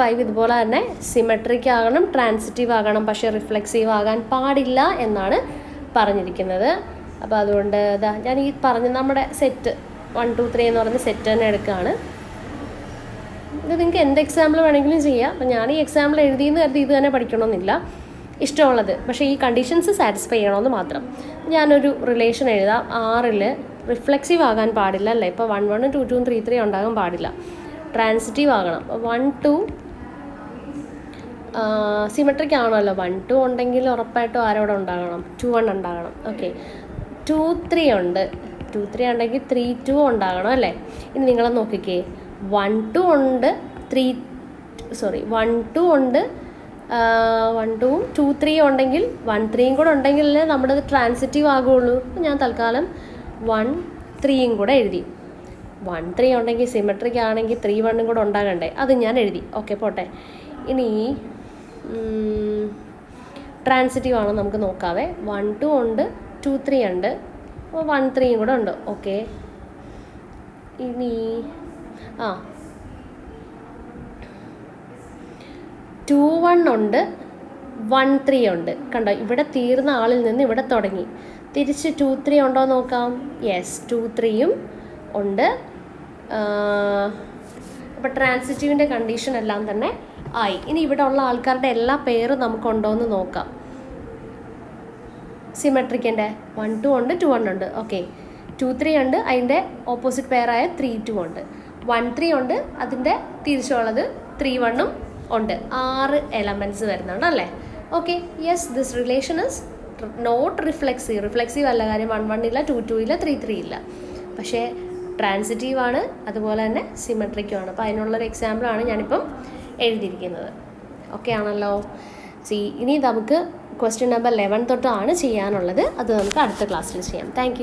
Speaker 1: 5 ഇതുപോലെ തന്നെ സിമെട്രിക് ആകണം, ട്രാൻസിറ്റീവ് ആകണം, പക്ഷേ റിഫ്ലെക്സീവ് ആകാൻ പാടില്ല എന്നാണ് പറഞ്ഞിരിക്കുന്നത്. അപ്പോൾ അതുകൊണ്ട് ഞാൻ ഈ പറഞ്ഞ നമ്മുടെ സെറ്റ് 1 2 3 എന്ന് പറഞ്ഞ സെറ്റ് തന്നെ എടുക്കുകയാണ്. ഇത് നിങ്ങൾക്ക് എന്ത് എക്സാമ്പിൾ വേണമെങ്കിലും ചെയ്യാം. അപ്പോൾ ഞാൻ ഈ എക്സാമ്പിൾ എഴുതിയെന്ന് കരുതി ഇത് തന്നെ പഠിക്കണമെന്നില്ല, ഇഷ്ടമുള്ളത്. പക്ഷേ ഈ കണ്ടീഷൻസ് സാറ്റിസ്ഫൈ ചെയ്യണമെന്ന് മാത്രം. ഞാനൊരു റിലേഷൻ എഴുതാം. 6-ൽ റിഫ്ലെക്സീവ് ആകാൻ പാടില്ല അല്ലേ. ഇപ്പോൾ 1 1 2 2 3 3 ഉണ്ടാകാൻ പാടില്ല, ട്രാൻസിറ്റീവ് ആകണം. 1 2 സിമെട്രിക് ആണല്ലോ. 1 2 ഉണ്ടെങ്കിൽ ഉറപ്പായിട്ടും ആരോടെ ഉണ്ടാകണം? 2 1 ഉണ്ടാകണം. ഓക്കെ. 2 3 ഉണ്ട്, 2 3 ഉണ്ടെങ്കിൽ 3 2 ഉണ്ടാകണം അല്ലേ. ഇനി നിങ്ങളെ നോക്കിക്കേ, 1 2 ഉണ്ട്, 1 2 ഉണ്ട്, 1 2 2 3 ഉണ്ടെങ്കിൽ 1 3 കൂടെ ഉണ്ടെങ്കിലല്ലേ നമ്മുടെ ട്രാൻസിറ്റീവ് ആകുള്ളൂ. ഞാൻ തൽക്കാലം 1 3 കൂടെ എഴുതി. 1 3 ഉണ്ടെങ്കിൽ സിമെട്രിക് ആണെങ്കിൽ 3 1 കൂടെ ഉണ്ടാകണ്ടേ, അത് ഞാൻ എഴുതി. ഓക്കെ, പോട്ടെ. ഇനി ട്രാൻസിറ്റീവ് ആണോ നമുക്ക് നോക്കാവേ. 1 2 ഉണ്ട്, 2 3 ഉണ്ട്, 1 3 കൂടെ ഉണ്ട്. ഓക്കെ. ഇനി 2 1 ഉണ്ട്, 1 3 ഉണ്ട്. കണ്ടോ, ഇവിടെ തീർന്ന ആളിൽ നിന്ന് ഇവിടെ തുടങ്ങി തിരിച്ച് 2 3 ഉണ്ടോ നോക്കാം. യെസ്, 2 3 ഉണ്ട്. അപ്പോൾ ട്രാൻസിറ്റീവിൻ്റെ കണ്ടീഷൻ എല്ലാം തന്നെ ആയി. ഇനി ഇവിടെ ഉള്ള ആൾക്കാരുടെ എല്ലാ പേരും നമുക്കുണ്ടോ എന്ന് നോക്കാം. സിമെട്രിക്കിൻ്റെ 1 2 ഉണ്ട്, 2 1 ഉണ്ട്. ഓക്കെ. 2 3 ഉണ്ട്, അതിൻ്റെ ഓപ്പോസിറ്റ് പെയറായ 3 2 ഉണ്ട്. 1 3 ഉണ്ട്, അതിൻ്റെ തിരിച്ചുള്ളത് 3 1 ഉണ്ട്. 6 എലമെൻറ്റ്സ് വരുന്നുണ്ട് അല്ലേ. Okay. Yes, this relation is not reflexive. Reflexive അല്ല, കാര്യം 1 1 ഇല്ല, 2 2 ഇല്ല, 3 3 ഇല്ല. പക്ഷേ ട്രാൻസിറ്റീവ് ആണ്, അതുപോലെ തന്നെ സിമെട്രിക്കും ആണ്. അപ്പോൾ അതിനുള്ളൊരു എക്സാമ്പിളാണ് ഞാനിപ്പം എഴുതിയിരിക്കുന്നത്. ഓക്കെ ആണല്ലോ. ഇനി നമുക്ക് ക്വസ്റ്റ്യൻ നമ്പർ 11 തൊട്ടാണ് ചെയ്യാനുള്ളത്. അത് നമുക്ക് അടുത്ത ക്ലാസ്സിൽ ചെയ്യാം. താങ്ക്